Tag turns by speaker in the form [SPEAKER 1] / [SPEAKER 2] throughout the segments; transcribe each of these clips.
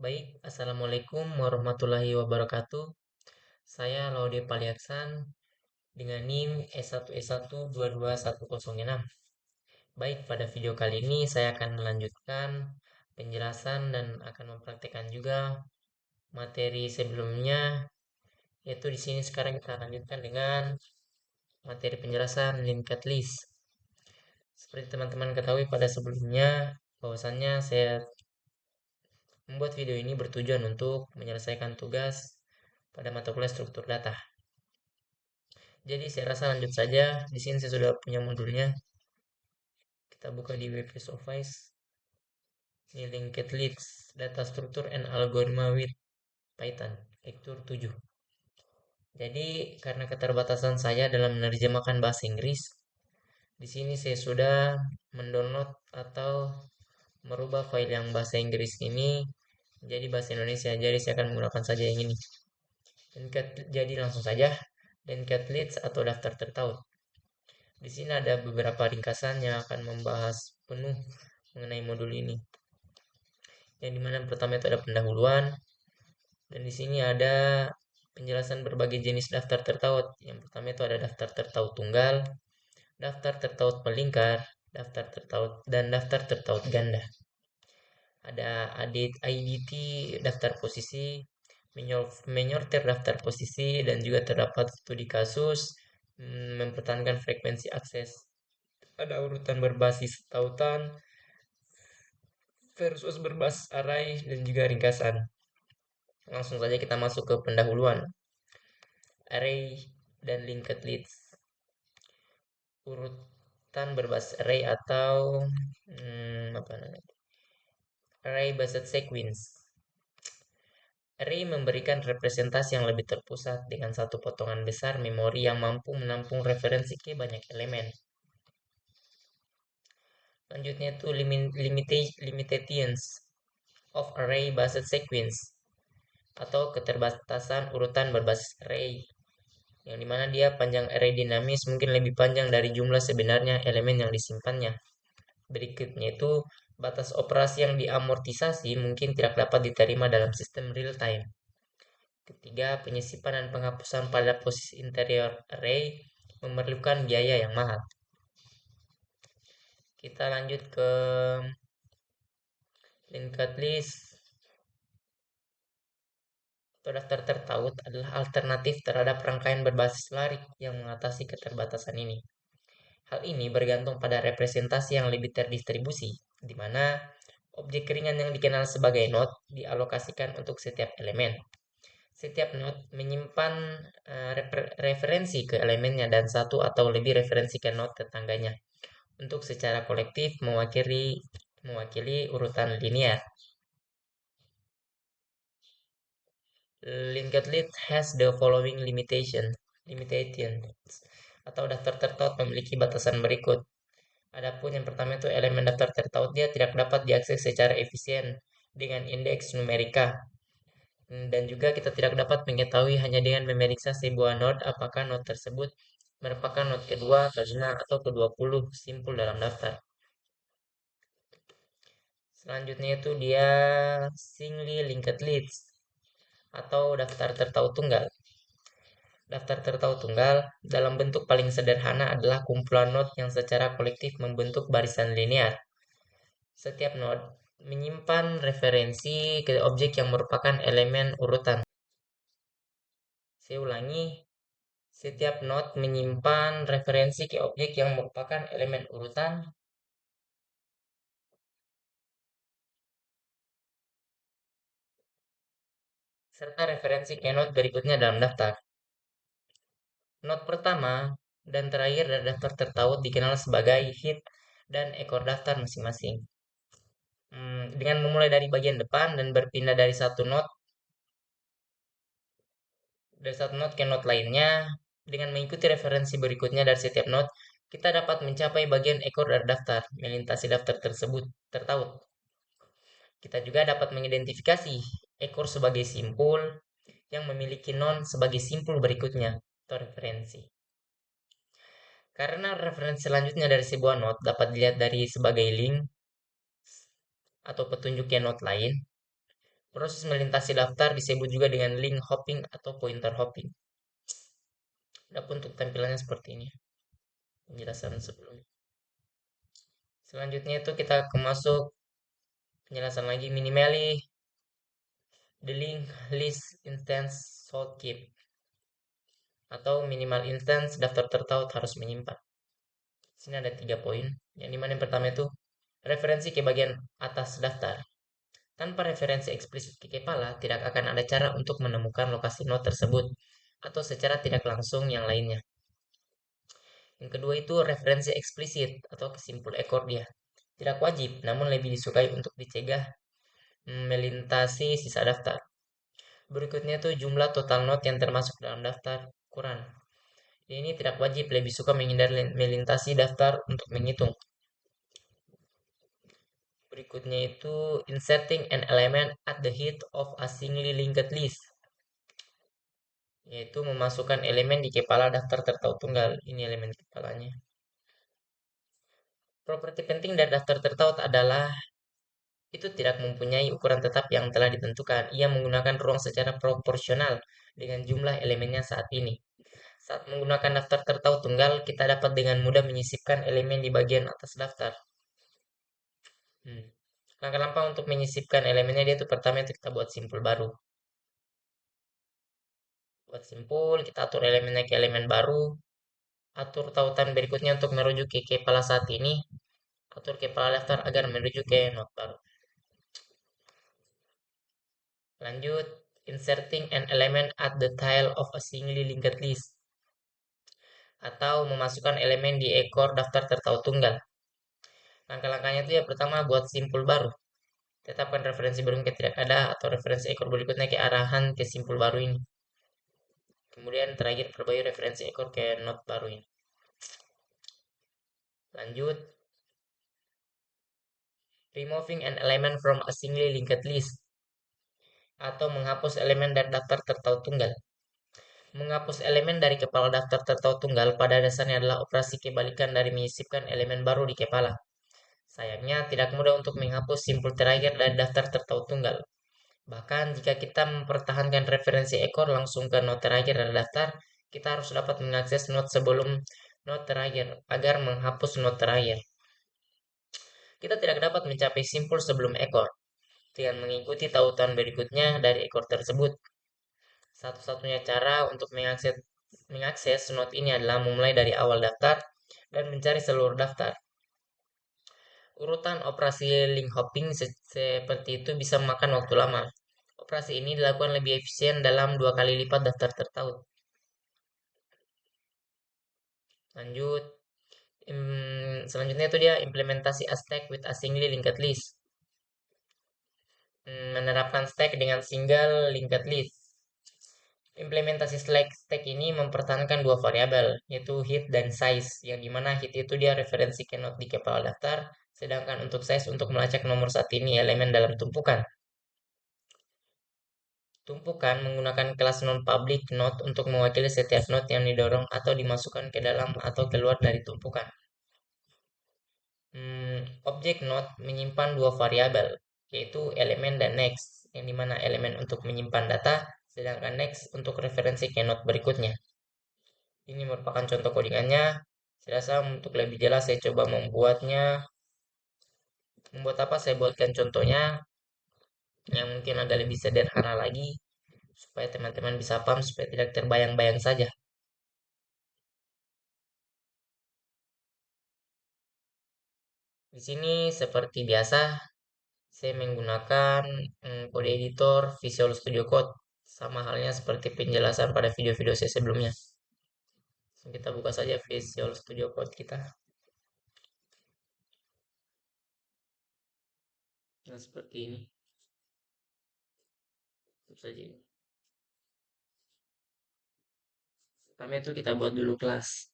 [SPEAKER 1] Baik, Assalamualaikum warahmatullahi wabarakatuh. Saya Laude Paliaksan dengan NIM S1S1 22106. Baik, pada video kali ini saya akan melanjutkan penjelasan dan akan mempraktekkan juga materi sebelumnya, yaitu di sini sekarang kita lanjutkan dengan materi penjelasan linked list. Seperti teman-teman ketahui pada sebelumnya, bahwasannya saya membuat video ini bertujuan untuk menyelesaikan tugas pada mata kuliah struktur data. Jadi saya rasa lanjut saja. Di sini saya sudah punya modulnya. Kita buka di WPS Office. Ini linked lists, data structure and algorithm with Python, lektur 7. Jadi karena keterbatasan saya dalam menerjemahkan bahasa Inggris, di sini saya sudah mendownload atau merubah file yang bahasa Inggris ini menjadi bahasa Indonesia. Jadi saya akan menggunakan saja yang ini. Jadi langsung saja linked lists atau daftar tertaut. Di sini ada beberapa ringkasan yang akan membahas penuh mengenai modul ini. Yang dimana pertama itu ada pendahuluan, dan di sini ada penjelasan berbagai jenis daftar tertaut. Yang pertama itu ada daftar tertaut tunggal, daftar tertaut melingkar, daftar tertaut dan daftar tertaut ganda. Ada IDT daftar posisi, menyortir daftar posisi, dan juga terdapat studi kasus mempertahankan frekuensi akses. Ada urutan berbasis tautan versus berbasis array dan juga ringkasan. Langsung saja kita masuk ke pendahuluan. Array dan linked lists. Urutan berbasis array atau apa namanya? Array based sequence. Array memberikan representasi yang lebih terpusat dengan satu potongan besar memori yang mampu menampung referensi ke banyak elemen. Selanjutnya itu limitations of array based sequence atau keterbatasan urutan berbasis array, yang dimana dia panjang array dinamis mungkin lebih panjang dari jumlah sebenarnya elemen yang disimpannya. Berikutnya itu batas operasi yang diamortisasi mungkin tidak dapat diterima dalam sistem real time. Ketiga, penyisipan dan penghapusan pada posisi interior array memerlukan biaya yang mahal. Kita lanjut ke linked list atau daftar tertaut adalah alternatif terhadap rangkaian berbasis larik yang mengatasi keterbatasan ini. Hal ini bergantung pada representasi yang lebih terdistribusi, di mana objek ringan yang dikenal sebagai node dialokasikan untuk setiap elemen. Setiap node menyimpan referensi ke elemennya dan satu atau lebih referensi ke node tetangganya untuk secara kolektif mewakili urutan linear. Linked list has the following limitations atau daftar tertaut memiliki batasan berikut. Adapun yang pertama itu elemen daftar tertaut dia tidak dapat diakses secara efisien dengan indeks numerika. Dan juga kita tidak dapat mengetahui hanya dengan memeriksa sebuah node apakah node tersebut merupakan node kedua, ke-6, atau ke-20 simpul dalam daftar. Selanjutnya itu dia singly linked list atau daftar tertaut tunggal. Daftar tertaut tunggal dalam bentuk paling sederhana adalah kumpulan node yang secara kolektif membentuk barisan linear. Setiap node menyimpan referensi ke objek yang merupakan elemen urutan. Saya ulangi, setiap node menyimpan referensi ke objek yang merupakan elemen urutan serta referensi ke node berikutnya dalam daftar. Node pertama dan terakhir dari daftar tertaut dikenal sebagai head dan ekor daftar masing-masing. Dengan memulai dari bagian depan dan berpindah dari satu node ke node lainnya, dengan mengikuti referensi berikutnya dari setiap node, kita dapat mencapai bagian ekor dari daftar, melintasi daftar tersebut tertaut. Kita juga dapat mengidentifikasi ekor sebagai simpul yang memiliki non sebagai simpul berikutnya atau referensi. Karena referensi selanjutnya dari sebuah node dapat dilihat dari sebagai link atau petunjuk ke node lain, Proses melintasi daftar disebut juga dengan link hopping atau pointer hopping. Adapun untuk tampilannya seperti ini, penjelasan sebelumnya. Selanjutnya itu kita ke masuk penjelasan lagi minimally the link list instance should keep, atau minimal instance daftar tertaut harus menyimpan. Sini ada 3 poin. Yang dimana yang pertama itu referensi ke bagian atas daftar. Tanpa referensi eksplisit ke kepala, tidak akan ada cara untuk menemukan lokasi note tersebut atau secara tidak langsung yang lainnya. Yang kedua itu referensi eksplisit atau kesimpul ekor dia. Tidak wajib, namun lebih disukai untuk dicegah melintasi sisa daftar. Berikutnya itu jumlah total note yang termasuk dalam daftar Quran. Ini tidak wajib, lebih suka menghindari melintasi daftar untuk menghitung. Berikutnya itu inserting an element at the head of a singly linked list, yaitu memasukkan elemen di kepala daftar tertaut tunggal. Ini elemen kepalanya. Properti penting dari daftar tertaut adalah itu tidak mempunyai ukuran tetap yang telah ditentukan. Ia menggunakan ruang secara proporsional dengan jumlah elemennya saat ini. Saat menggunakan daftar tertaut tunggal, kita dapat dengan mudah menyisipkan elemen di bagian atas daftar. Langkah-langkah untuk menyisipkan elemennya dia itu pertama itu kita buat simpul baru. Buat simpul, kita atur elemennya ke elemen baru. Atur tautan berikutnya untuk merujuk ke kepala saat ini. Atur kepala daftar agar merujuk ke not baru. Lanjut, inserting an element at the tail of a singly linked list, atau memasukkan elemen di ekor daftar tertaut tunggal. Langkah-langkahnya itu ya pertama buat simpul baru. Tetapkan referensi belum ke tidak ada atau referensi ekor berikutnya ke arahan ke simpul baru ini. Kemudian terakhir perbarui referensi ekor ke not baru ini. Lanjut, removing an element from a singly linked list, atau menghapus elemen dari daftar tertaut tunggal. Menghapus elemen dari kepala daftar tertaut tunggal pada dasarnya adalah operasi kebalikan dari menyisipkan elemen baru di kepala. Sayangnya, tidak mudah untuk menghapus simpul terakhir dari daftar tertaut tunggal. Bahkan, jika kita mempertahankan referensi ekor langsung ke not terakhir dari daftar, kita harus dapat mengakses not sebelum not terakhir agar menghapus not terakhir. Kita tidak dapat mencapai simpul sebelum ekor dengan mengikuti tautan berikutnya dari ekor tersebut. Satu-satunya cara untuk mengakses not ini adalah memulai dari awal daftar dan mencari seluruh daftar. Urutan operasi link hopping seperti itu bisa memakan waktu lama. Operasi ini dilakukan lebih efisien dalam 2 kali lipat daftar tertaut. Lanjut, selanjutnya itu dia implementasi a stack with a singly linked list. Menerapkan stack dengan single linked list. Implementasi stack ini mempertahankan dua variabel, yaitu hit dan size, yang dimana hit itu dia referensi ke node di kepala daftar, sedangkan untuk size untuk melacak nomor saat ini elemen dalam tumpukan. Tumpukan menggunakan kelas non-public node untuk mewakili setiap node yang didorong atau dimasukkan ke dalam atau keluar dari tumpukan. Objek node menyimpan dua variabel, yaitu elemen dan next, yang dimana elemen untuk menyimpan data, sedangkan next untuk referensi ke node berikutnya. Ini merupakan contoh codingannya. Saya rasa untuk lebih jelas saya coba membuatnya. Membuat apa? Saya buatkan contohnya yang mungkin agak lebih sederhana lagi supaya teman-teman bisa paham, supaya tidak terbayang-bayang saja. Di sini seperti biasa saya menggunakan kode editor Visual Studio Code, sama halnya seperti penjelasan pada video-video saya sebelumnya. Kita buka saja Visual Studio Code kita. Nah, seperti ini. Tentu saja. Pertama itu kita buat dulu kelas.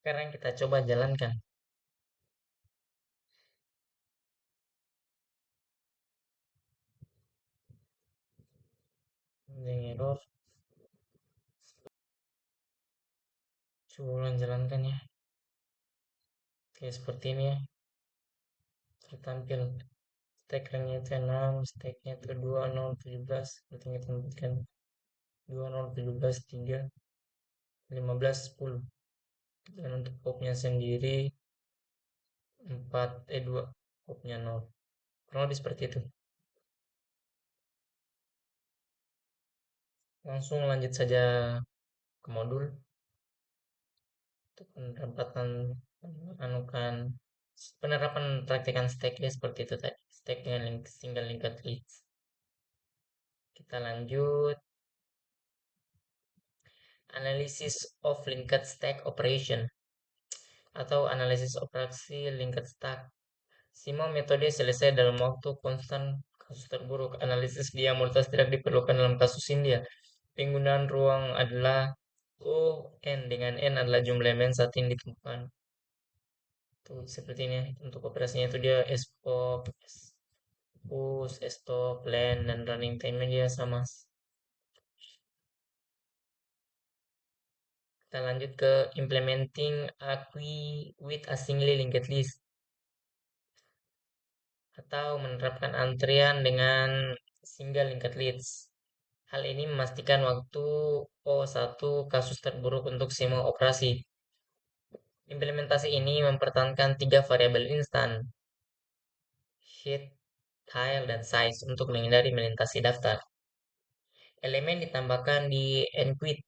[SPEAKER 1] Sekarang kita coba jalankan. Ini error. Coba ulang jalankan ya. Oke, seperti ini ya. Tertampil. Stack ranknya itu 6, stacknya itu 2017. Berarti kita tempatkan 2017, 3, 15, 10. Dan untuk popnya sendiri 4, 2, popnya 0. Kurang lebih seperti itu. Langsung lanjut saja ke modul untuk anukan penerapan praktekan stack ya seperti itu tadi. Stack dengan single linked list. Kita lanjut analisis of linked stack operation atau analisis operasi linked stack. Semua metode selesai dalam waktu konstan kasus terburuk. Analisis diametritas tidak diperlukan dalam kasus ini ya. Penggunaan ruang adalah O, N dengan N adalah jumlah elemen saat ini ditemukan. Tuh, seperti ini. Untuk operasinya itu dia spot, push, stop, land, dan running time-nya dia sama. Kita lanjut ke implementing a queue with a single linked list atau menerapkan antrian dengan single linked list. Hal ini memastikan waktu O1 kasus terburuk untuk semua operasi. Implementasi ini mempertahankan tiga variabel instan, head, tile, dan size untuk menghindari melintasi daftar. Elemen ditambahkan di enqueue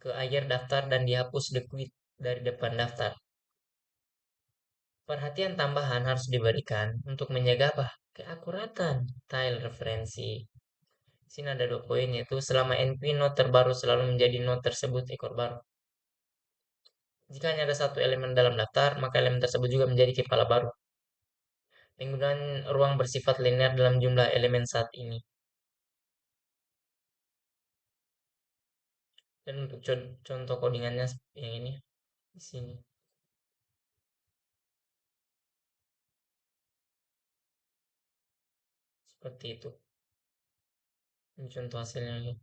[SPEAKER 1] ke akhir daftar dan dihapus the queue dari depan daftar. Perhatian tambahan harus diberikan untuk menjaga apa? Keakuratan tile referensi. Sini ada 2 poin yaitu selama enqueue node terbaru selalu menjadi node tersebut ekor baru. Jika hanya ada satu elemen dalam daftar, maka elemen tersebut juga menjadi kepala baru. Penggunaan ruang bersifat linear dalam jumlah elemen saat ini. Dan untuk contoh codingannya yang ini di sini seperti itu. Ini contoh hasilnya ya.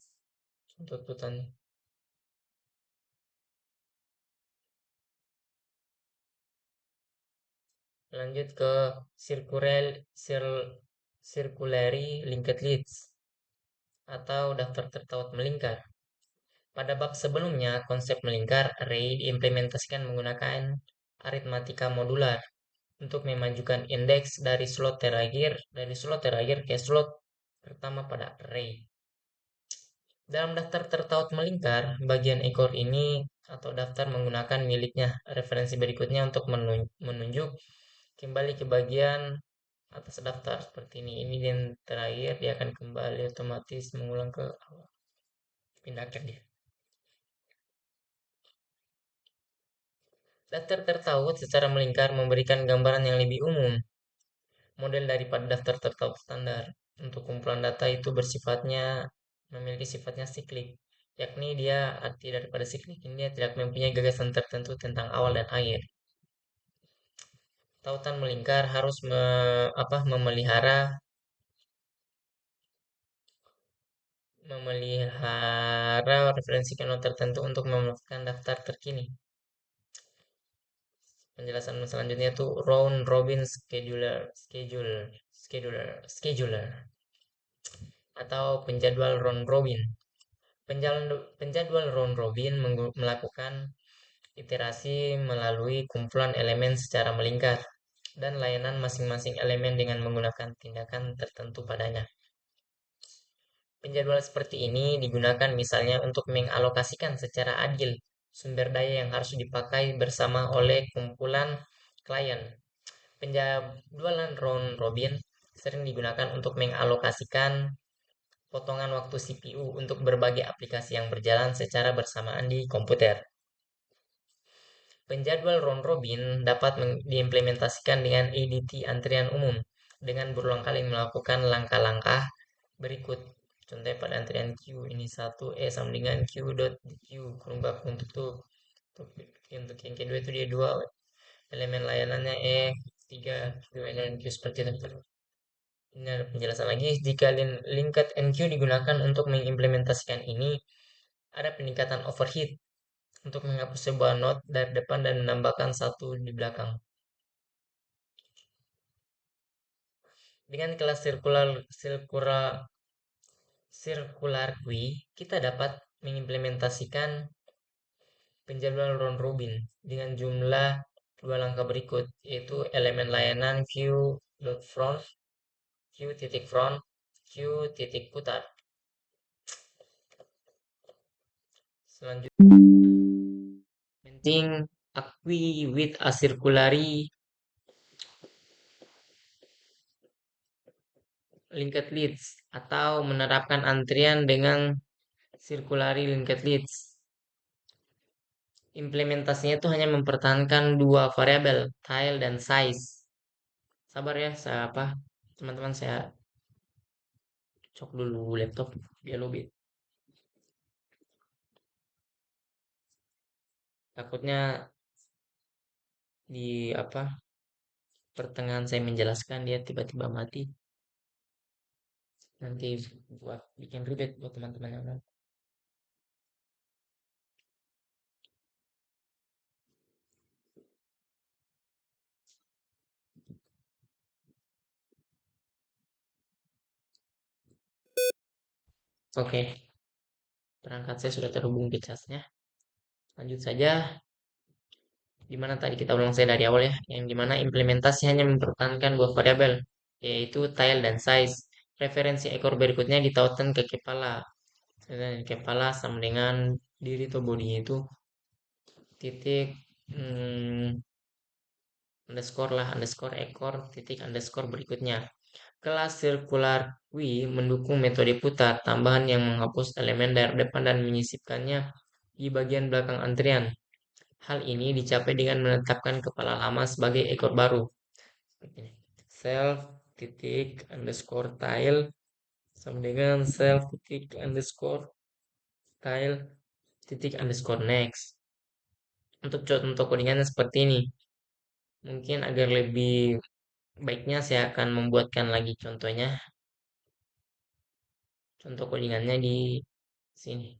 [SPEAKER 1] Contoh tuntutannya. Lanjut ke circularly linked lists atau daftar tertaut melingkar. Pada bab sebelumnya, konsep melingkar array diimplementasikan menggunakan aritmatika modular untuk memajukan indeks dari slot terakhir ke slot pertama pada array. Dalam daftar tertaut melingkar, bagian ekor ini atau daftar menggunakan miliknya referensi berikutnya untuk menunjuk kembali ke bagian atas daftar seperti ini. Ini yang terakhir dia akan kembali otomatis mengulang ke awal. Pindahkan dia. Daftar tertaut secara melingkar memberikan gambaran yang lebih umum model daripada daftar tertaut standar. Untuk kumpulan data itu memiliki sifatnya siklik, yakni dia arti daripada siklik ini dia tidak mempunyai gagasan tertentu tentang awal dan akhir. Tautan melingkar harus memelihara referensi keno tertentu untuk memastikan daftar terkini. Penjelasan selanjutnya itu round robin scheduler atau penjadwal round robin. Penjadwal round robin melakukan iterasi melalui kumpulan elemen secara melingkar dan layanan masing-masing elemen dengan menggunakan tindakan tertentu padanya. Penjadwalan seperti ini digunakan misalnya untuk mengalokasikan secara adil sumber daya yang harus dipakai bersama oleh kumpulan klien. Penjadwalan round robin sering digunakan untuk mengalokasikan potongan waktu CPU untuk berbagai aplikasi yang berjalan secara bersamaan di komputer. Penjadwal round robin dapat diimplementasikan dengan ADT antrian umum dengan berulang kali melakukan langkah-langkah berikut. Contohnya pada antrian Q ini 1 sama dengan Q dot Q kurung bakung tutup Untuk yang kedua itu dia dua elemen layanannya tiga dua elemen Q seperti itu. Ini ada penjelasan lagi, jika linked NQ digunakan untuk mengimplementasikan ini, ada peningkatan overhead untuk menghapus sebuah node dari depan dan menambahkan satu di belakang. Dengan kelas circular queue, kita dapat mengimplementasikan penjadwalan round robin dengan jumlah dua langkah berikut, yaitu elemen layanan queue.front, queue.front, queue.putar. Selanjutnya, penting akui with a circulary linked leads atau menerapkan antrian dengan circulary linked leads. Implementasinya itu hanya mempertahankan dua variabel, tile dan size. Sabar ya, teman-teman saya cok dulu laptop biar lobit. Takutnya di pertengahan saya menjelaskan dia tiba-tiba mati. Nanti buat bikin ribet buat teman-teman yang lain. Oke, perangkat saya sudah terhubung ke casnya. Lanjut saja. Dimana tadi kita ulang saya dari awal ya, yang dimana implementasi hanya mempertahankan dua variabel, yaitu tile dan size. Referensi ekor berikutnya ditautan ke kepala. Dan kepala sama dengan diri atau bodinya itu titik underscore lah, underscore ekor titik underscore berikutnya. Kelas circular queue mendukung metode putar tambahan yang menghapus elemen dari depan dan menyisipkannya di bagian belakang antrian. Hal ini dicapai dengan menetapkan kepala lama sebagai ekor baru. Self titik underscore tile sama dengan self titik underscore tile titik underscore next. Untuk contoh codingannya seperti ini. Mungkin agar lebih baiknya saya akan membuatkan lagi contohnya. Contoh codingannya di sini.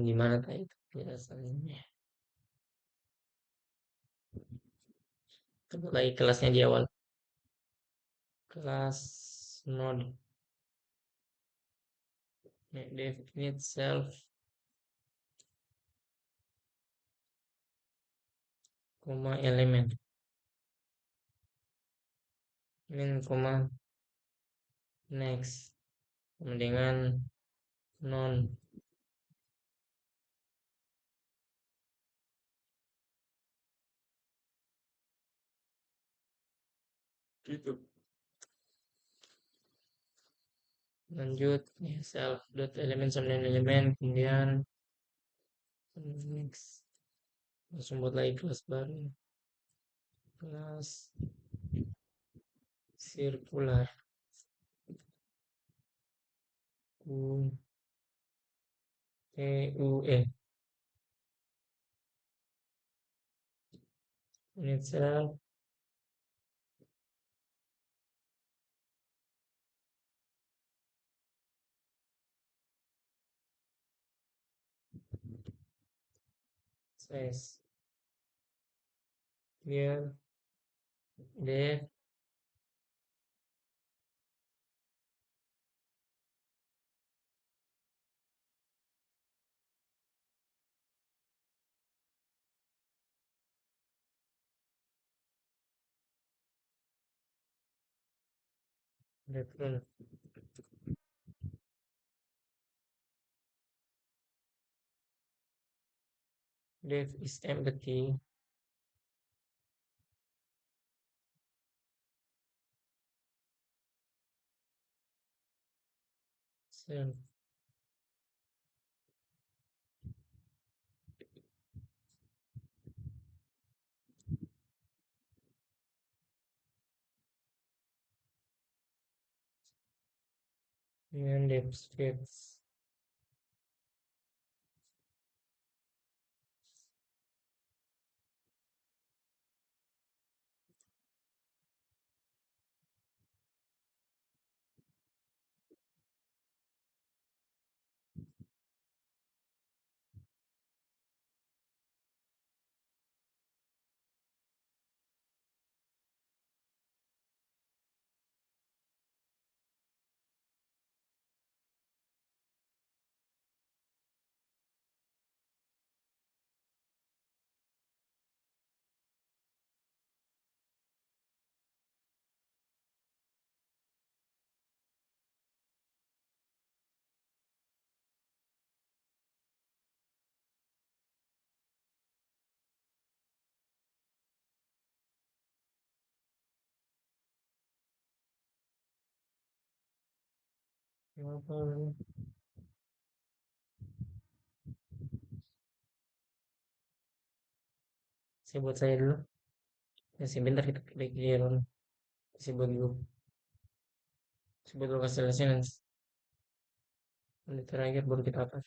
[SPEAKER 1] Gimana tadi itu penjelasannya? Coba lagi kelasnya di awal. Kelas node definite self koma elemen koma next sama dengan non itu. Lanjut ya, self dot elemen sama dengan elemen, kemudian next langsung buat lagi kelas baru, kelas circular u e unit self size clear def return def is empty Self and aspects. Apa? Saya buat saya dulu. Ya, sebentar kita pikir. Saya buat dulu. Saya buat dulu hasilnya nanti. Nanti terakhir baru kita atas.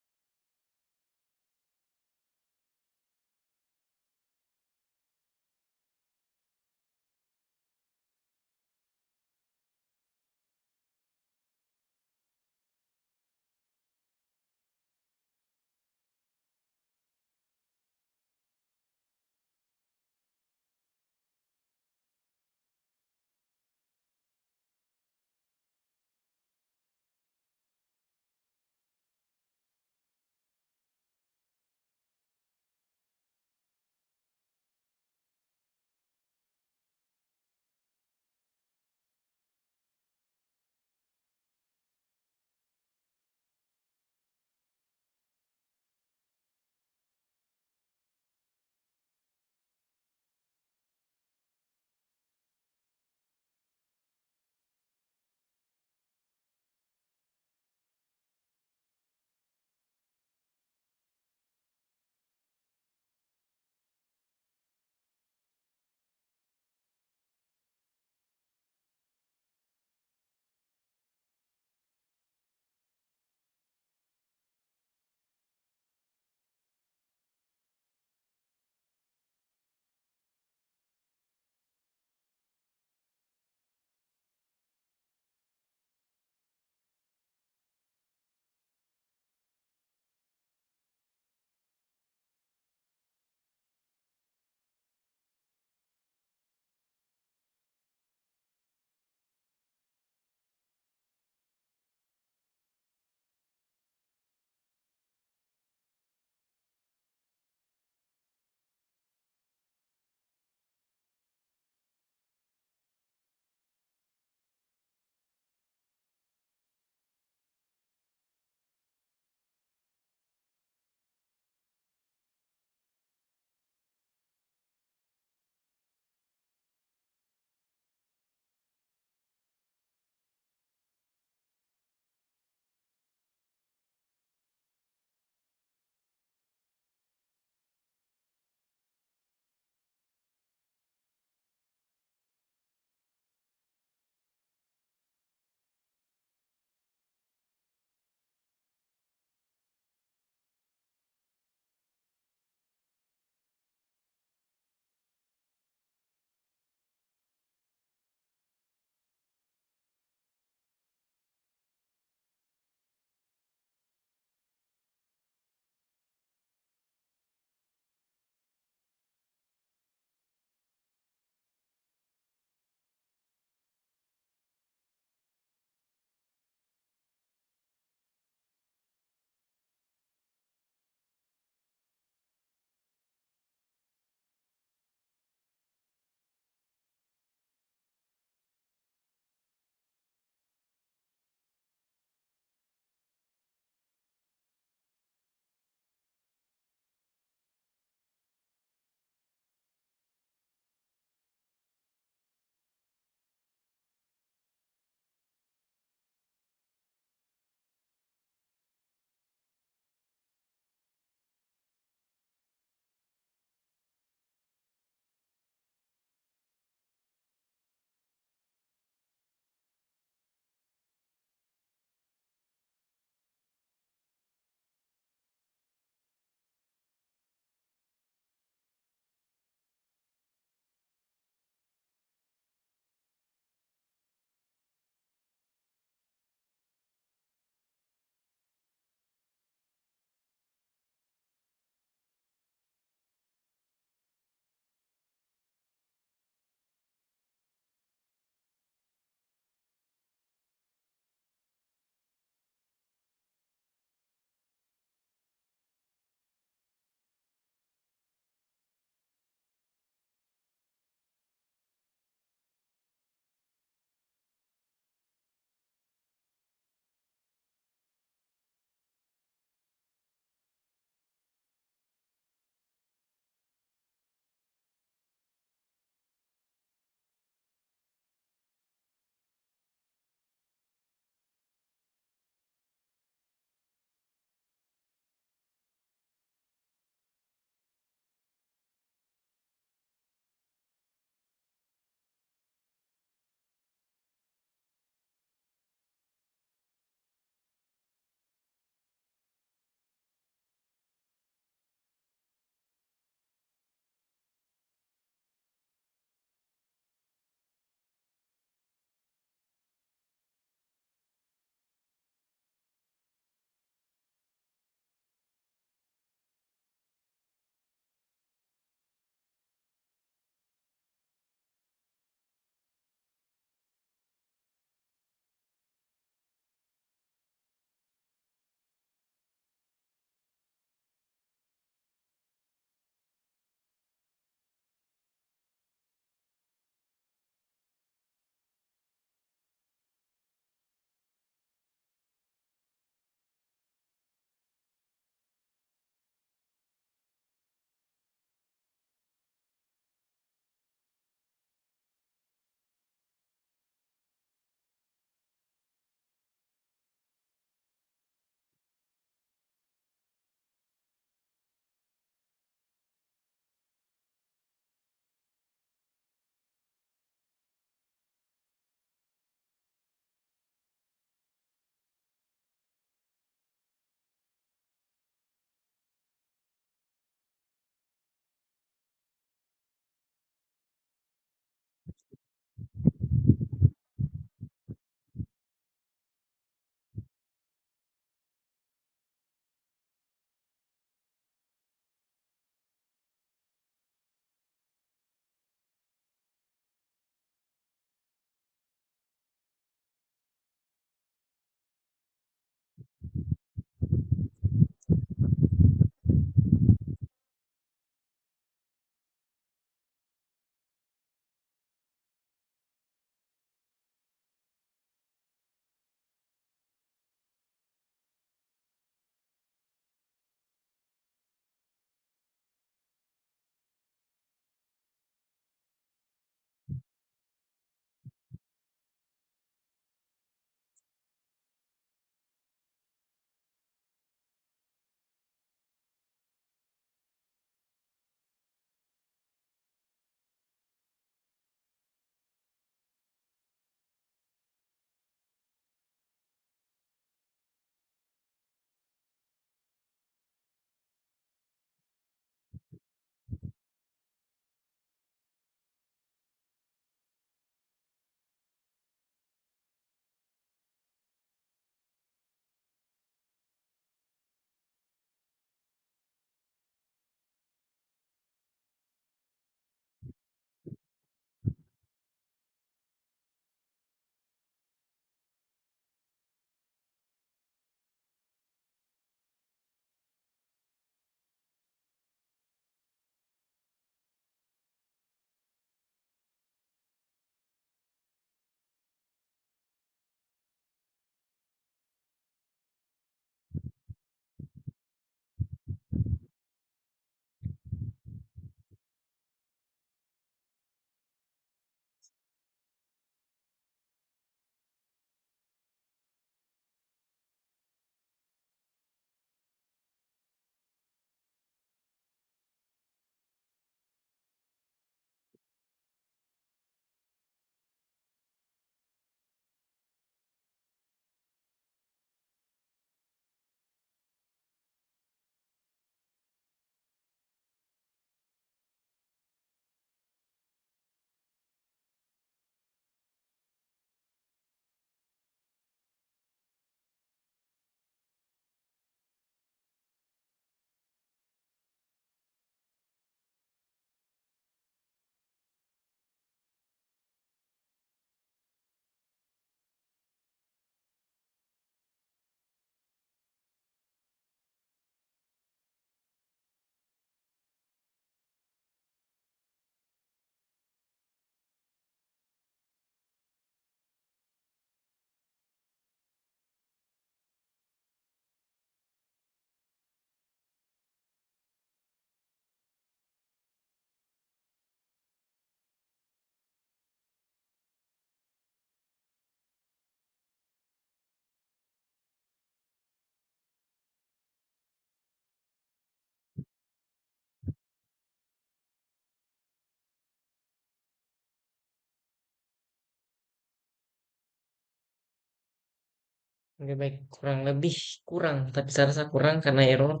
[SPEAKER 1] Oke, baik, kurang lebih kurang, tapi saya rasa kurang karena error.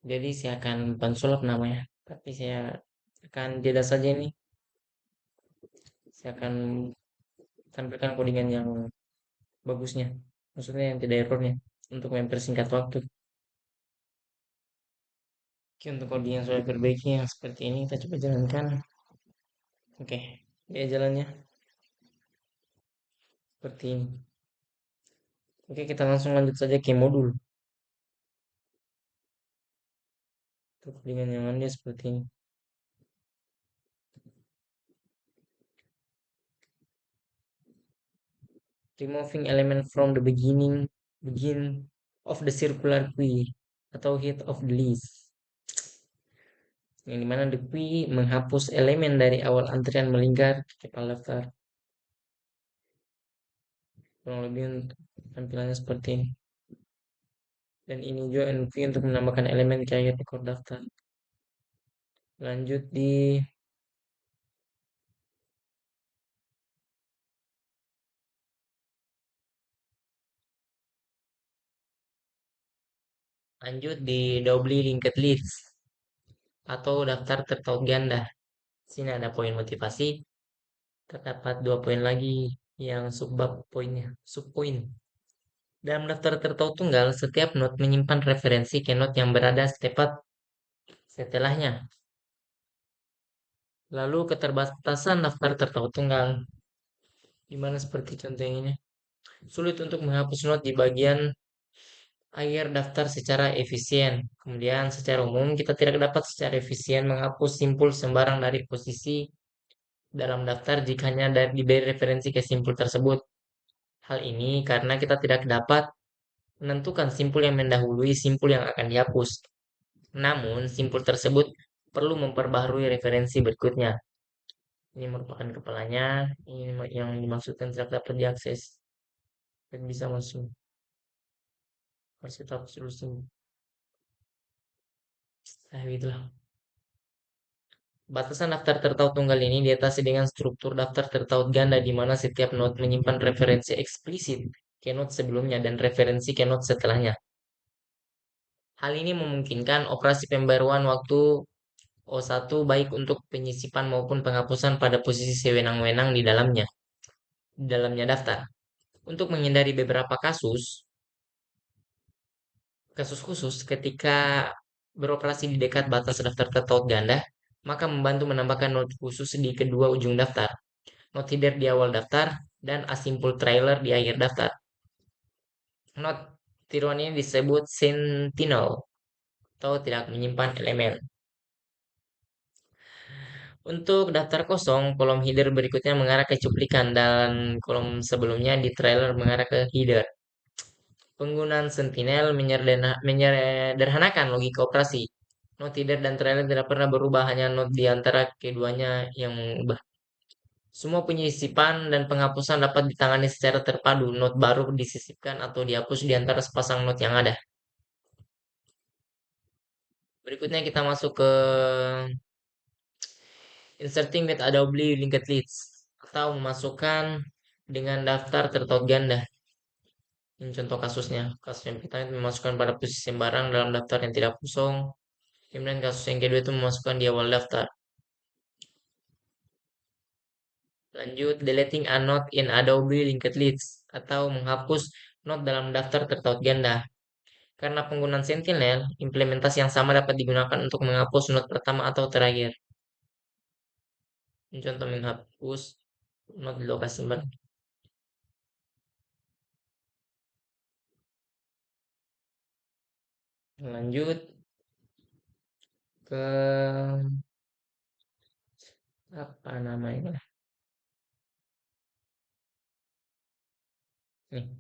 [SPEAKER 1] Jadi saya akan bansulap namanya. Tapi saya akan jeda saja ini. Saya akan tampilkan codingan yang bagusnya. Maksudnya yang tidak errornya. Untuk mempersingkat waktu. Oke, untuk coding yang sudah perbaiki yang seperti ini kita coba jalankan. Oke, ya jalannya seperti ini. Oke, kita langsung lanjut saja ke modul. Untuk codingan yang ada seperti ini. Removing element from the begin of the circular queue atau head of the list. Yang dimana the queue menghapus elemen dari awal antrian melingkar ke kepala daftar. Kurang lebih untuk tampilannya seperti ini. Dan ini juga NV untuk menambahkan elemen ke akhir rekor daftar. Lanjut di doubly linked list atau daftar tertaut ganda. Sini ada poin motivasi, terdapat 2 poin lagi yang subbab poinnya, subpoin. Dalam daftar tertaut tunggal, setiap node menyimpan referensi ke node yang berada tepat setelahnya. Lalu keterbatasan daftar tertaut tunggal, di mana seperti contoh ini. Sulit untuk menghapus node di bagian akhir daftar secara efisien. Kemudian secara umum kita tidak dapat secara efisien menghapus simpul sembarang dari posisi dalam daftar jika hanya diberi referensi ke simpul tersebut. Hal ini karena kita tidak dapat menentukan simpul yang mendahului simpul yang akan dihapus. Namun, simpul tersebut perlu memperbaharui referensi berikutnya. Ini merupakan kepalanya, ini yang dimaksudkan tidak dapat diakses. Dan bisa masuk. Harus kita hapus dulu sini. Itulah. Batasan daftar tertaut tunggal ini diatasi dengan struktur daftar tertaut ganda di mana setiap node menyimpan referensi eksplisit ke node sebelumnya dan referensi ke node setelahnya. Hal ini memungkinkan operasi pembaruan waktu O1 baik untuk penyisipan maupun penghapusan pada posisi sewenang-wenang di dalamnya daftar. Untuk menghindari beberapa kasus khusus ketika beroperasi di dekat batas daftar tertaut ganda, maka membantu menambahkan node khusus di kedua ujung daftar, node header di awal daftar, dan asimpul trailer di akhir daftar. Node tiruan ini disebut sentinel atau tidak menyimpan elemen. Untuk daftar kosong, kolom header berikutnya mengarah ke cuplikan dan kolom sebelumnya di trailer mengarah ke header. Penggunaan sentinel menyederhanakan logika operasi. Node header dan trailer tidak pernah berubah, hanya node di antara keduanya yang mengubah. Semua penyisipan dan penghapusan dapat ditangani secara terpadu. Node baru disisipkan atau dihapus di antara sepasang node yang ada. Berikutnya kita masuk ke inserting with Adobe linked list atau memasukkan dengan daftar tertaut ganda. Ini contoh kasusnya. Kasus yang pertama itu memasukkan pada posisi sembarang dalam daftar yang tidak kosong. Kemudian kasus yang kedua itu memasukkan di awal daftar. Lanjut, deleting a node in Adobe linked list atau menghapus node dalam daftar tertaut ganda. Karena penggunaan Sentinel, implementasi yang sama dapat digunakan untuk menghapus node pertama atau terakhir. Ini contoh menghapus node di lokasi sembarang. Lanjut ke apa namanya? Nih,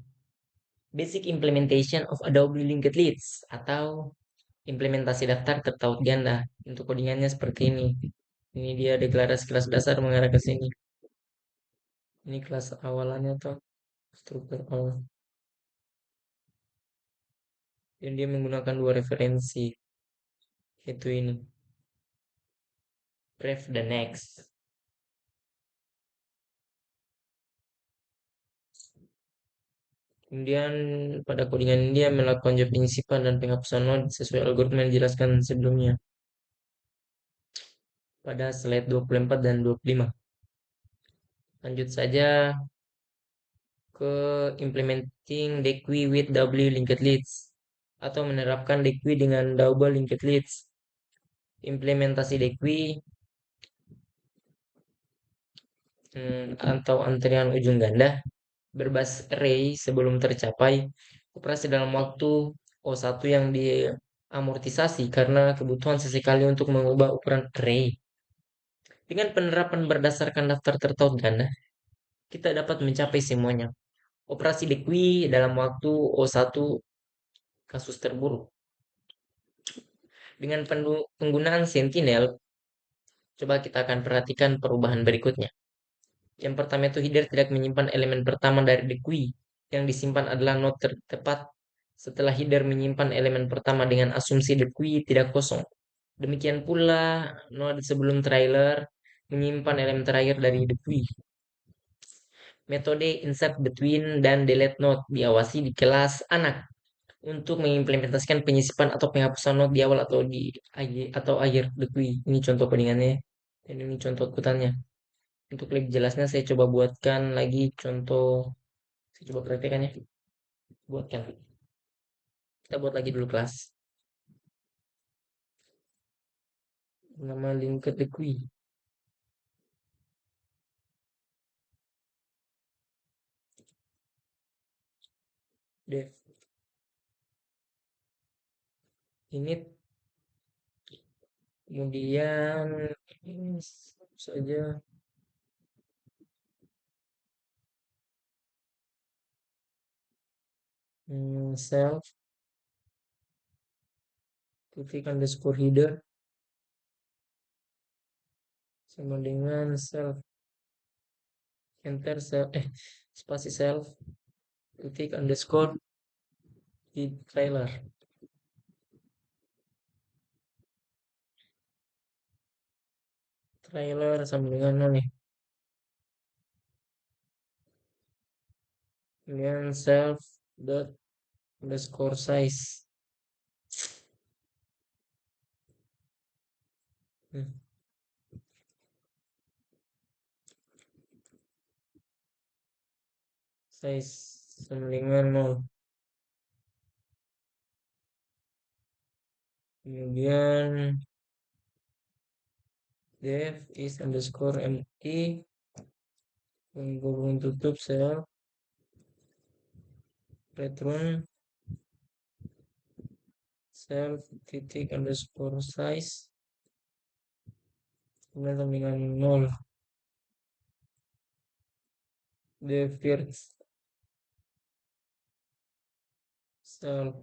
[SPEAKER 1] Basic Implementation of Adobe Linked List atau implementasi daftar tertaut ganda. Untuk codingannya seperti ini. Ini dia deklarasi kelas dasar mengarah ke sini. Ini kelas awalannya atau struktur awal. Dan dia menggunakan dua referensi. Yaitu ini. Ref dan next. Kemudian pada codingan dia melakukan job penyisipan dan penghapusan node sesuai algoritma yang dijelaskan sebelumnya pada slide 24 dan 25. Lanjut saja ke implementing Dequi with W linked lists atau menerapkan Dequi dengan double linked lists. Implementasi Dequi atau antrian ujung ganda berbasis array sebelum tercapai operasi dalam waktu O1 yang diamortisasi karena kebutuhan sesekali untuk mengubah ukuran array. Dengan penerapan berdasarkan daftar tertaut ganda, kita dapat mencapai semuanya. Operasi Dequi dalam waktu O1 kasus terburuk. Dengan penggunaan Sentinel, coba kita akan perhatikan perubahan berikutnya. Yang pertama itu header tidak menyimpan elemen pertama dari Dequi. Yang disimpan adalah node tertepat setelah header menyimpan elemen pertama dengan asumsi Dequi tidak kosong. Demikian pula node sebelum trailer menyimpan elemen terakhir dari Dequi. Metode insert between dan delete node diawasi di kelas anak untuk mengimplementasikan penyisipan atau penghapusan node di awal atau akhir Dequi. Ini contoh codingannya dan ini contoh akutannya. Untuk lebih jelasnya saya coba buatkan lagi contoh, saya coba praktekkan ya. Buatkan. Kita buat lagi dulu kelas. Nama linked Dequi. Dev. Ini kemudian ini saja self titik underscore header sama dengan self enter self spasi self titik underscore di trailer sama dengan nih. Kemudian self dot underscore size. Size sama dengan 0. Kemudian def is underscore empty hubungan tutup self return self titik underscore size kemudian sama dengan 0. Def self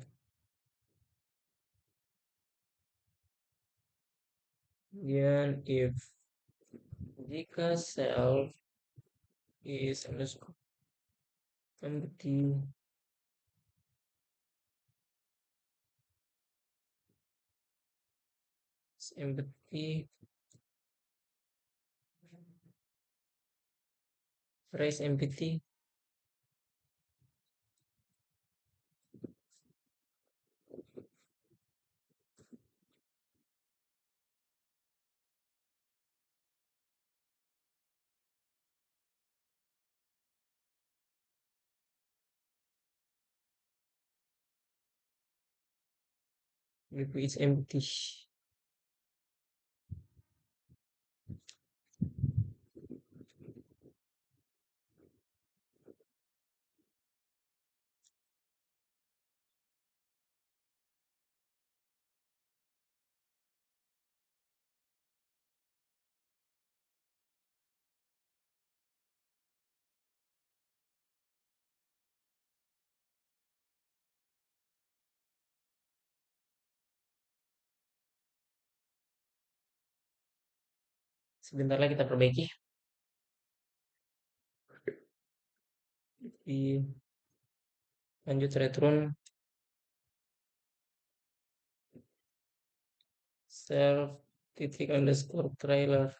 [SPEAKER 1] kemudian if jika self is underscore empty phrase empty if it's empty. Sebentar lagi kita perbaiki. Lanjut return self titik underscore trailer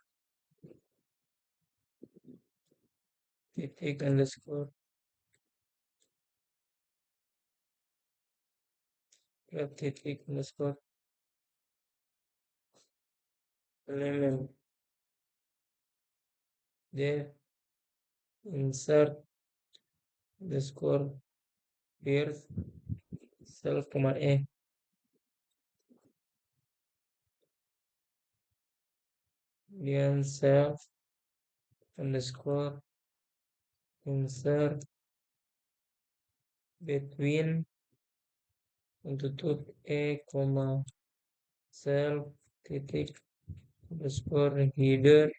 [SPEAKER 1] titik underscore grab titik underscore element def insert underscore here self koma kemudian self underscore insert between tutup koma self titik underscore header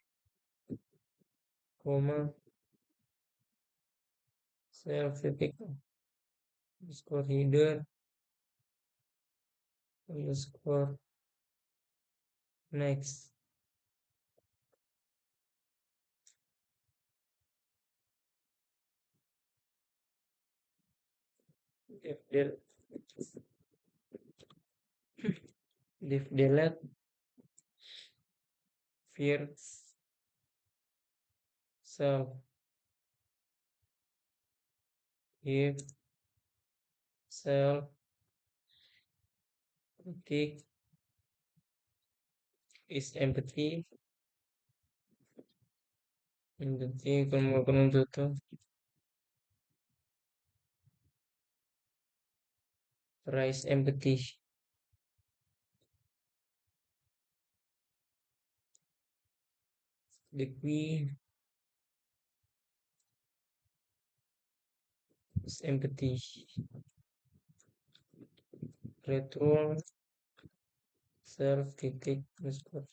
[SPEAKER 1] koma self titik underscore header underscore next. Div delete first self if self tick is empty kemudian tutup rise empty the key is empty return self titik underscore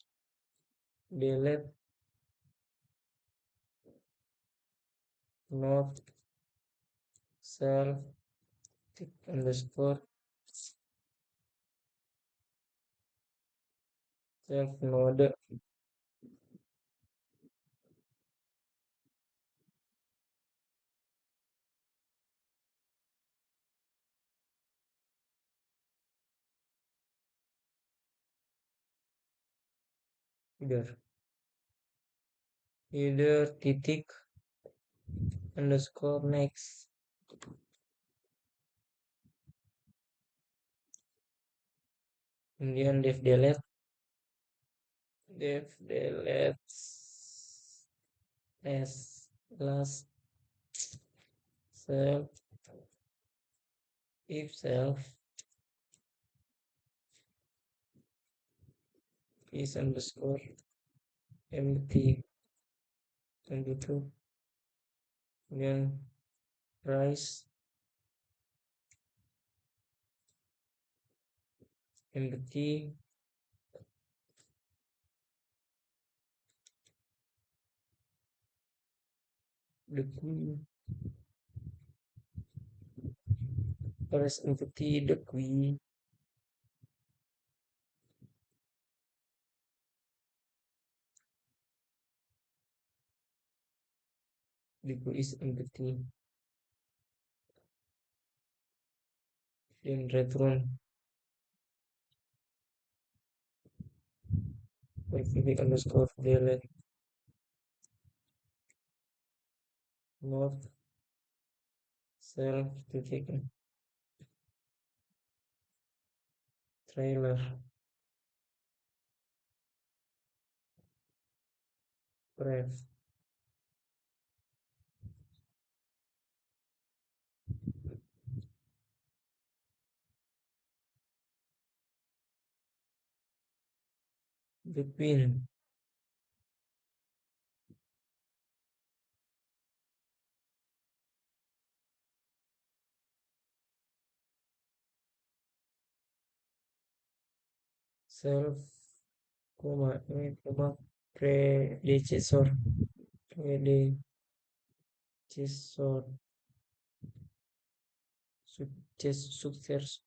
[SPEAKER 1] delete not self titik underscore self node header titik underscore next kemudian dev delete as last self if self is underscore empty dan gitu kemudian price empty the queen price empty the queen is empty then return titik underscore delete not self titik trailer ref the queen self koma koma predecessor predecessor sukses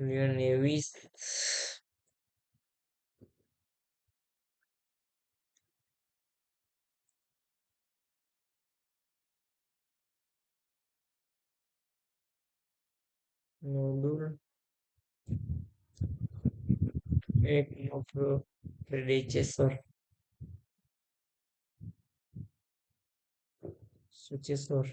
[SPEAKER 1] kemudian Lewis Nodul novel predecessor successor.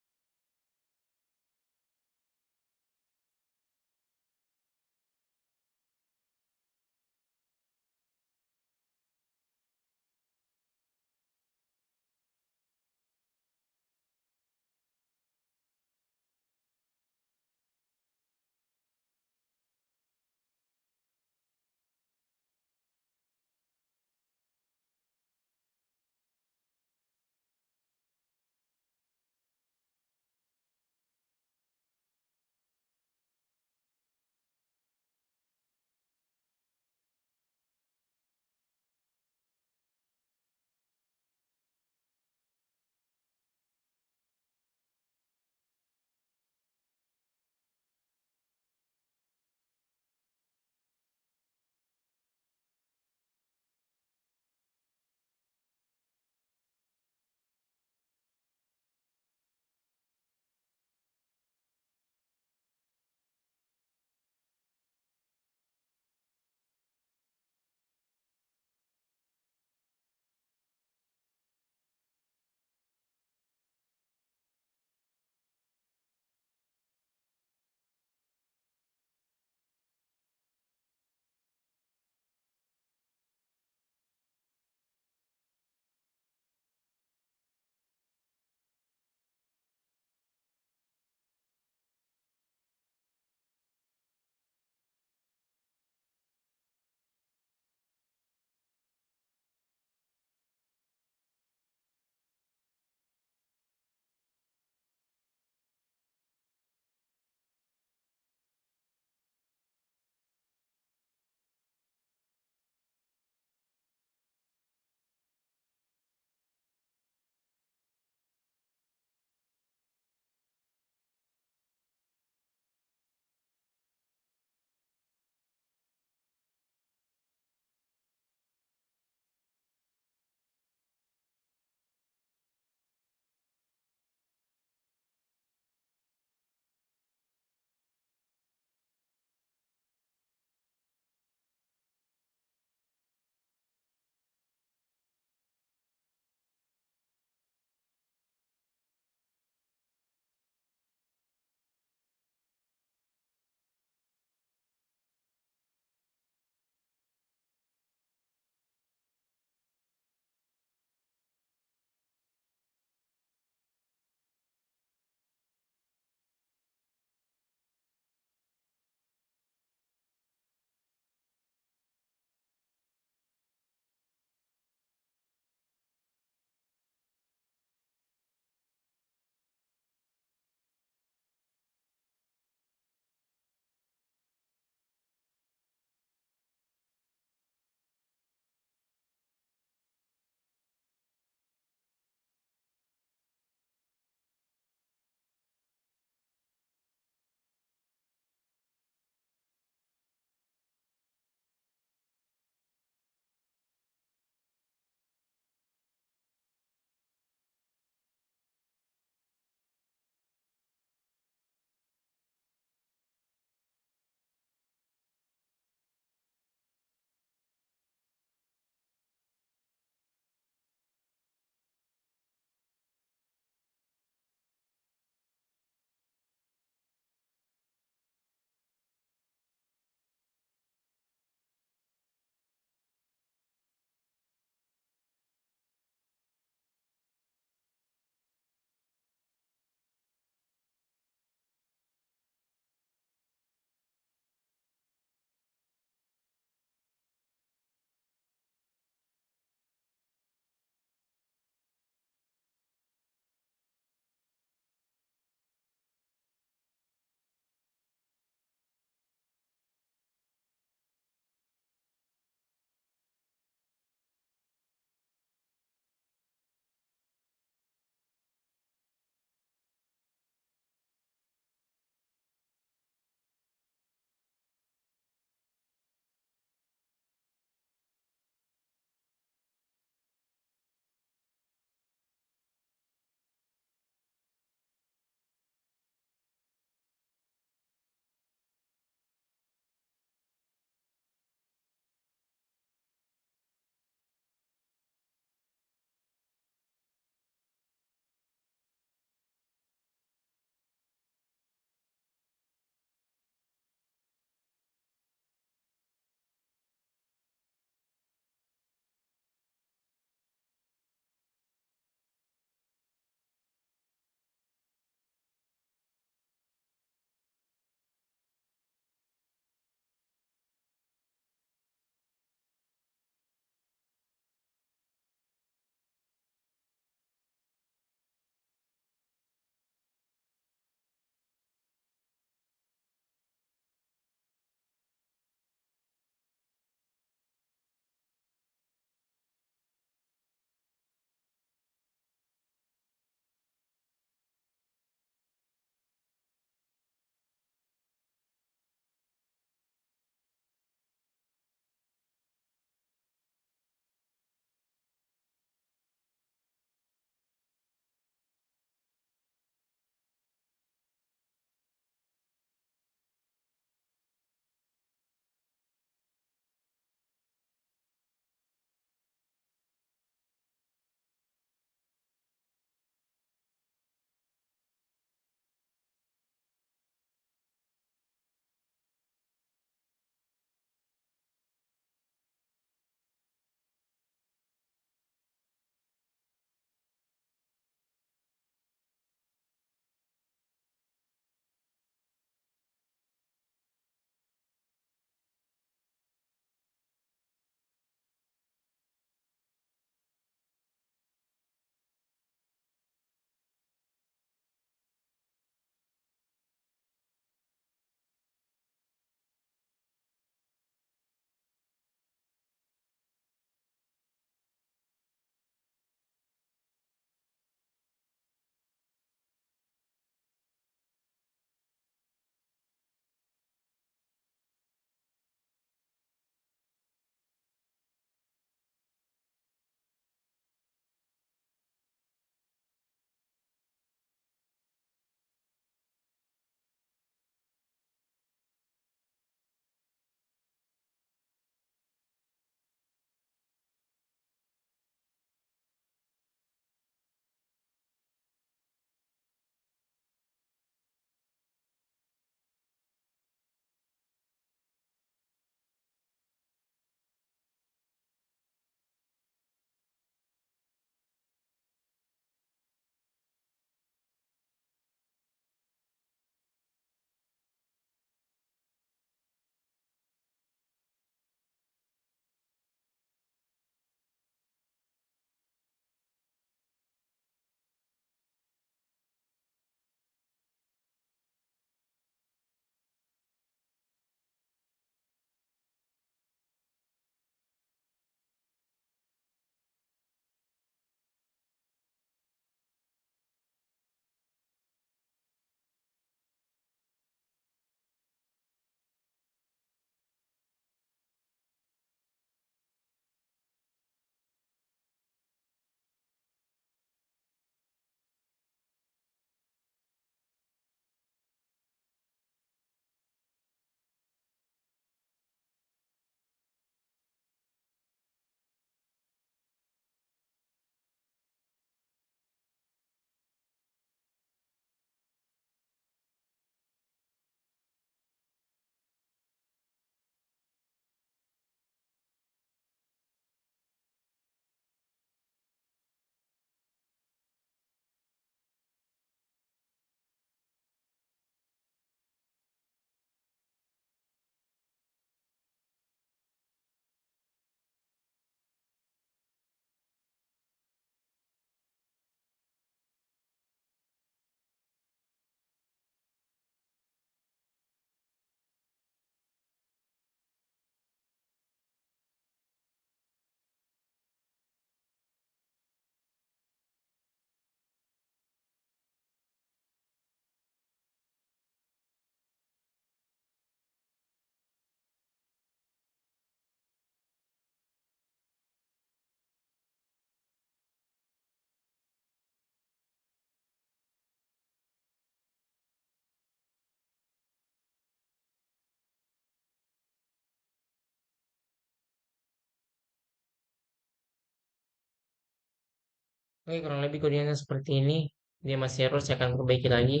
[SPEAKER 1] Oke, kurang lebih kodenya seperti ini. Dia masih error, saya akan perbaiki lagi.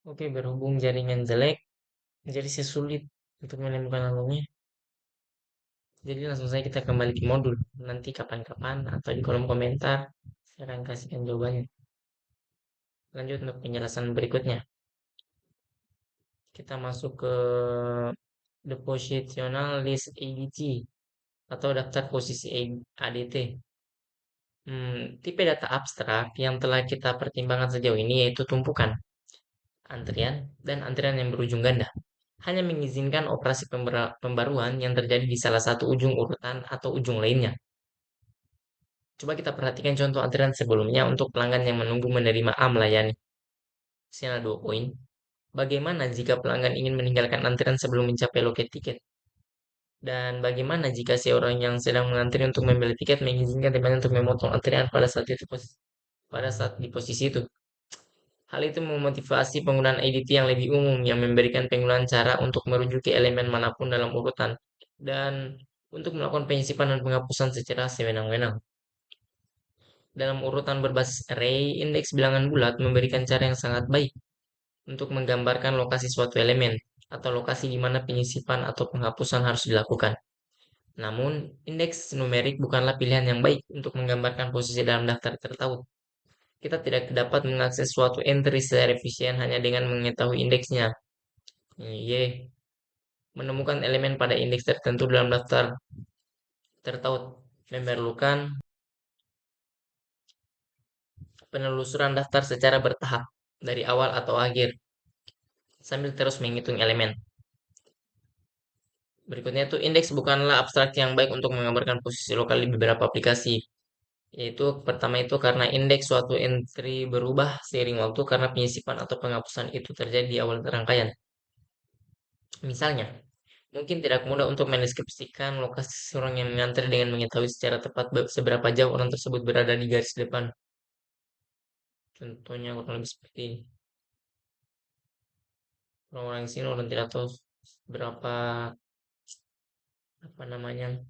[SPEAKER 1] Oke, berhubung jaringan jelek, jadi saya sulit untuk menemukan albumnya. Jadi langsung saja kita kembali ke modul. Nanti kapan-kapan atau di kolom komentar, saya akan kasihkan jawabannya. Lanjut untuk penjelasan berikutnya. Kita masuk ke the positional list ADT atau daftar posisi ADT. Tipe data abstrak yang telah kita pertimbangkan sejauh ini yaitu tumpukan, antrian, dan antrian yang berujung ganda. Hanya mengizinkan operasi pembaruan yang terjadi di salah satu ujung urutan atau ujung lainnya. Coba kita perhatikan contoh antrian sebelumnya untuk pelanggan yang menunggu menerima A melayani. Sini 2 poin. Bagaimana jika pelanggan ingin meninggalkan antrian sebelum mencapai loket tiket? Dan bagaimana jika seorang yang sedang mengantri untuk membeli tiket mengizinkan temannya untuk memotong antrian pada saat di posisi itu? Hal itu memotivasi penggunaan EDT yang lebih umum yang memberikan penggunaan cara untuk merujuki elemen manapun dalam urutan dan untuk melakukan penyisipan dan penghapusan secara sewenang-wenang. Dalam urutan berbasis array, indeks bilangan bulat memberikan cara yang sangat baik untuk menggambarkan lokasi suatu elemen atau lokasi di mana penyisipan atau penghapusan harus dilakukan. Namun, indeks numerik bukanlah pilihan yang baik untuk menggambarkan posisi dalam daftar tertaut. Kita tidak dapat mengakses suatu entry secara efisien hanya dengan mengetahui indeksnya. Y. Menemukan elemen pada indeks tertentu dalam daftar tertaut memerlukan penelusuran daftar secara bertahap dari awal atau akhir sambil terus menghitung elemen. Berikutnya itu indeks bukanlah abstrak yang baik untuk menggambarkan posisi lokal di beberapa aplikasi. Yaitu pertama itu karena indeks suatu entry berubah seiring waktu karena penyisipan atau penghapusan itu terjadi di awal rangkaian. Misalnya, mungkin tidak mudah untuk mendeskripsikan lokasi seorang yang mengantri dengan mengetahui secara tepat seberapa jauh orang tersebut berada di garis depan. Contohnya kurang lebih seperti ini. Orang-orang di sini orang tidak tahu berapa apa namanya.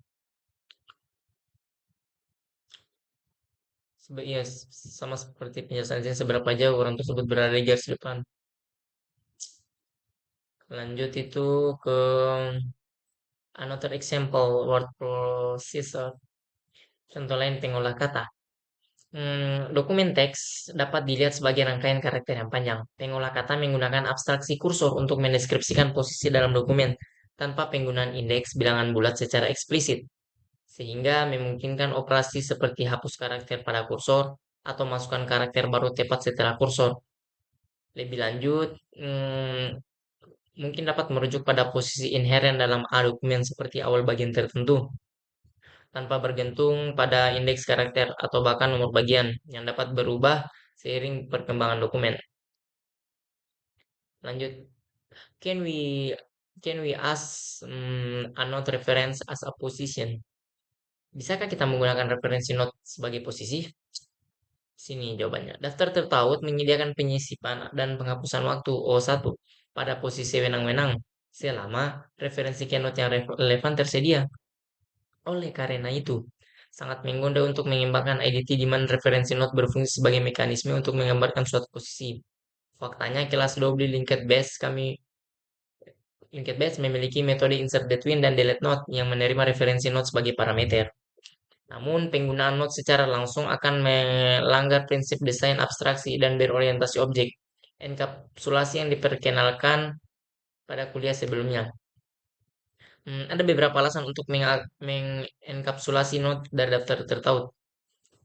[SPEAKER 1] Ya, sama seperti penjelasan saya seberapa jauh orang tersebut berada di garis depan. Lanjut itu ke another example word processor. Contoh lain pengolah kata. Dokumen teks dapat dilihat sebagai rangkaian karakter yang panjang. Pengolah kata menggunakan abstraksi kursor untuk mendeskripsikan posisi dalam dokumen tanpa penggunaan indeks bilangan bulat secara eksplisit, sehingga memungkinkan operasi seperti hapus karakter pada kursor atau masukkan karakter baru tepat setelah kursor. Lebih lanjut, mungkin dapat merujuk pada posisi inheren dalam A dokumen seperti awal bagian tertentu tanpa bergantung pada indeks karakter atau bahkan nomor bagian yang dapat berubah seiring perkembangan dokumen. Lanjut, can we can we ask a note reference as a position? Bisakah kita menggunakan referensi note sebagai posisi? Sini jawabannya. Daftar tertaut menyediakan penyisipan dan penghapusan waktu O1 pada posisi wenang-wenang selama referensi keynote yang relevan tersedia. Oleh karena itu, sangat menggoda untuk mengembangkan IDT di mana referensi node berfungsi sebagai mekanisme untuk menggambarkan suatu posisi. Faktanya, kelas Double Linked Batch memiliki metode insert between dan delete node yang menerima referensi node sebagai parameter. Namun, penggunaan node secara langsung akan melanggar prinsip desain abstraksi dan berorientasi objek. Enkapsulasi yang diperkenalkan pada kuliah sebelumnya. Ada beberapa alasan untuk mengenkapsulasi node dari daftar tertaut.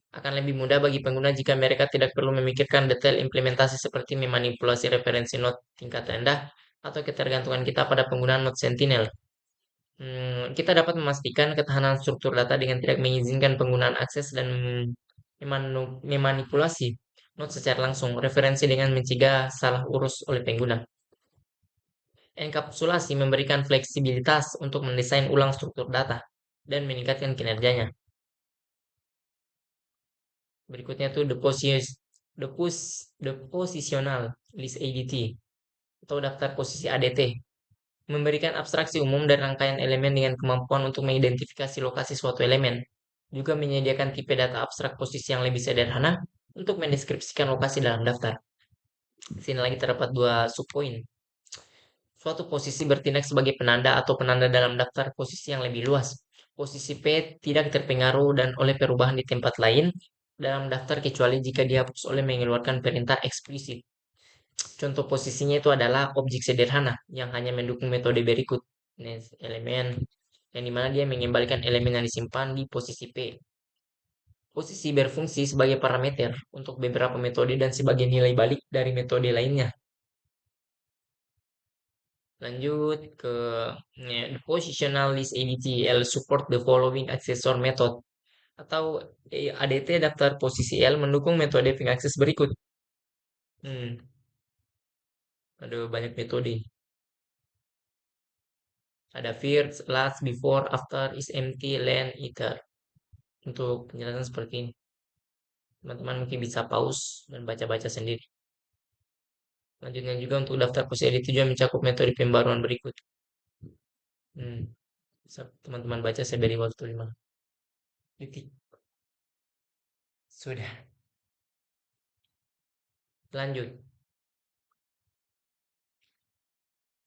[SPEAKER 1] Akan lebih mudah bagi pengguna jika mereka tidak perlu memikirkan detail implementasi seperti memanipulasi referensi node tingkat rendah atau ketergantungan kita pada penggunaan node Sentinel. Kita dapat memastikan ketahanan struktur data dengan tidak mengizinkan penggunaan akses dan memanipulasi node secara langsung, referensi dengan mencegah salah urus oleh pengguna. Enkapsulasi memberikan fleksibilitas untuk mendesain ulang struktur data dan meningkatkan kinerjanya. Berikutnya tuh the positional list ADT atau daftar posisi ADT memberikan abstraksi umum dan rangkaian elemen dengan kemampuan untuk mengidentifikasi lokasi suatu elemen. Juga menyediakan tipe data abstrak posisi yang lebih sederhana untuk mendeskripsikan lokasi dalam daftar. Di sini lagi terdapat dua subpoin. Suatu posisi bertindak sebagai penanda atau penanda dalam daftar posisi yang lebih luas. Posisi P tidak terpengaruh dan oleh perubahan di tempat lain dalam daftar kecuali jika dihapus oleh mengeluarkan perintah eksplisit. Contoh posisinya itu adalah objek sederhana yang hanya mendukung metode berikut. Ini elemen yang dimana dia mengembalikan elemen yang disimpan di posisi P. Posisi berfungsi sebagai parameter untuk beberapa metode dan sebagai nilai balik dari metode lainnya. Lanjut ke the positional list ADT-L support the following accessor method atau ADT daftar posisi L mendukung metode pengakses berikut. Hmm, ada banyak metode. Ada first, last, before, after, is empty, len, ether. Untuk penjelasan seperti ini, teman-teman mungkin bisa pause dan baca-baca sendiri. Lanjutnya juga untuk daftar posisi ADT juga mencakup metode pembaruan berikut. Hmm, teman-teman baca saya beri waktu 5 detik. Sudah. Lanjut.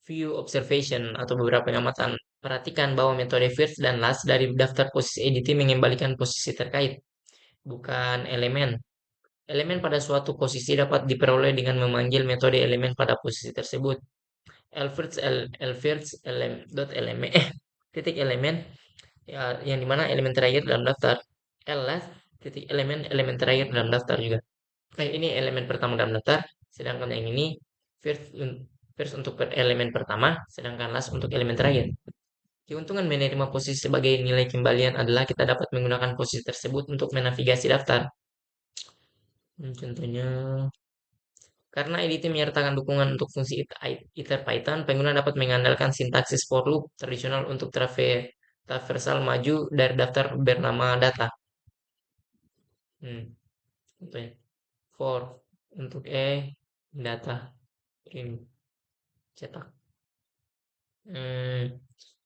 [SPEAKER 1] View observation atau beberapa pengamatan. Perhatikan bahwa metode first dan last dari daftar posisi ADT mengembalikan posisi terkait, bukan elemen. Elemen pada suatu posisi dapat diperoleh dengan memanggil metode elemen pada posisi tersebut. L first dot elemen titik elemen ya, yang dimana elemen terakhir dalam daftar. Last titik elemen elemen terakhir dalam daftar juga. Ini elemen pertama dalam daftar, sedangkan yang ini first, first untuk elemen pertama, sedangkan last untuk elemen terakhir. Keuntungan menerima posisi sebagai nilai kembalian adalah kita dapat menggunakan posisi tersebut untuk menavigasi daftar. Contohnya, karena EDT menyertakan dukungan untuk fungsi iter Python, pengguna dapat mengandalkan sintaksis for loop tradisional untuk traversal maju dari daftar bernama data. Contohnya, for untuk data print cetak.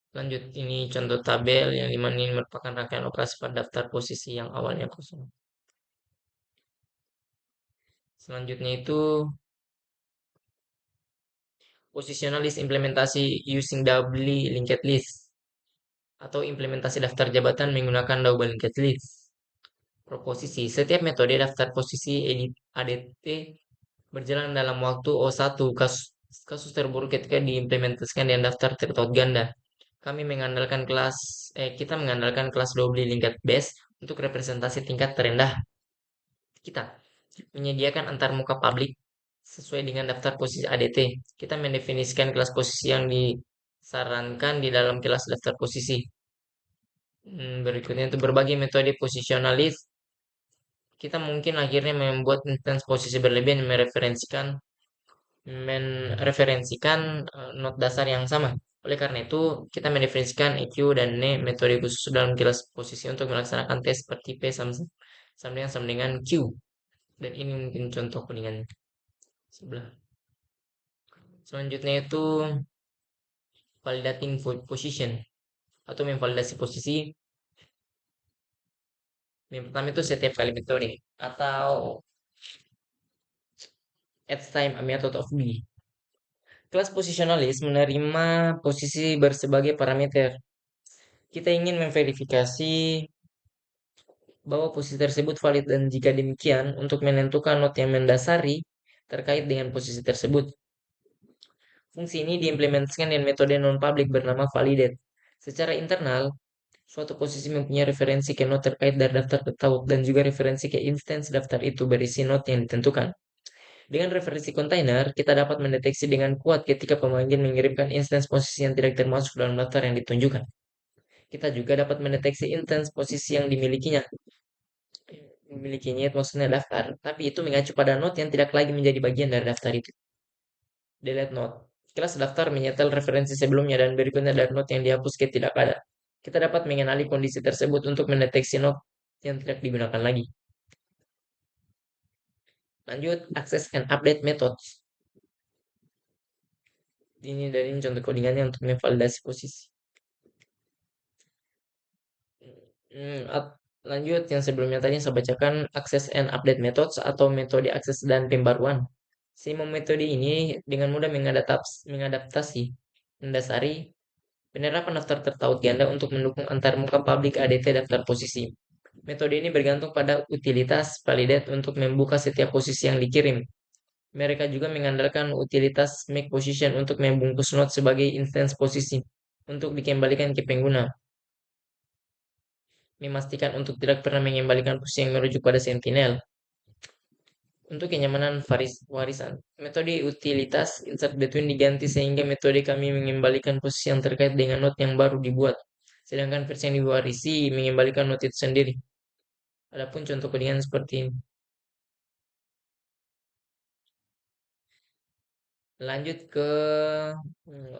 [SPEAKER 1] Lanjut, ini contoh tabel yang dimana ini merupakan rangkaian operasi pada daftar posisi yang awalnya kosong. Selanjutnya itu positional list implementasi using doubly linked list atau implementasi daftar jabatan menggunakan double linked list. Proposisi, setiap metode daftar posisi ADT berjalan dalam waktu O1. Kasus terburuk ketika diimplementasikan dengan daftar tertaut ganda. Kita mengandalkan kelas doubly linked base untuk representasi tingkat terendah. Kita menyediakan antarmuka publik sesuai dengan daftar posisi ADT. Kita mendefinisikan kelas posisi yang disarankan di dalam kelas daftar posisi. Berikutnya itu berbagai metode posisionalis. Kita mungkin akhirnya membuat instance posisi berlebihan yang mereferensikan not dasar yang sama. Oleh karena itu, kita mendefinisikan EQ dan N metode khusus dalam kelas posisi untuk melaksanakan tes seperti P sama dengan Q. Dan ini mungkin contoh kuningan sebelah. Selanjutnya itu validating position atau memvalidasi posisi. Yang pertama itu setiap kali metode atau at time a method of B. Kelas posisionalis menerima posisi bersebagai parameter. Kita ingin memverifikasi bahwa posisi tersebut valid dan jika demikian untuk menentukan not yang mendasari terkait dengan posisi tersebut. Fungsi ini diimplementasikan dengan metode non-public bernama validate. Secara internal, suatu posisi mempunyai referensi ke not terkait dari daftar tertaut dan juga referensi ke instance daftar itu berisi not yang ditentukan. Dengan referensi kontainer, kita dapat mendeteksi dengan kuat ketika pemanggil mengirimkan instance posisi yang tidak termasuk dalam daftar yang ditunjukkan. Kita juga dapat mendeteksi instance posisi yang memilikinya itu maksudnya daftar, tapi itu mengacu pada not yang tidak lagi menjadi bagian dari daftar itu. Delete note. Kelas daftar menyetel referensi sebelumnya dan berikutnya dari not yang dihapus ke tidak ada. Kita dapat mengenali kondisi tersebut untuk mendeteksi not yang tidak digunakan lagi. Lanjut, access and update methods. Ini dari contoh codingannya untuk memvalidasi posisi. Lanjut yang sebelumnya tadi saya bacakan access and update methods atau metode akses dan pembaruan. Semua metode ini dengan mudah mengadaptasi, mendasari penerapan daftar tertaut ganda untuk mendukung antarmuka publik ADT daftar posisi. Metode ini bergantung pada utilitas validate untuk membuka setiap posisi yang dikirim. Mereka juga mengandalkan utilitas make position untuk membungkus note sebagai instance posisi untuk dikembalikan ke pengguna. Memastikan untuk tidak pernah mengembalikan posisi yang merujuk pada sentinel. Untuk kenyamanan warisan, metode utilitas insert between diganti sehingga metode kami mengembalikan posisi yang terkait dengan note yang baru dibuat. Sedangkan versi yang diwarisi mengembalikan note itu sendiri. Adapun contoh codingan seperti ini. Lanjut ke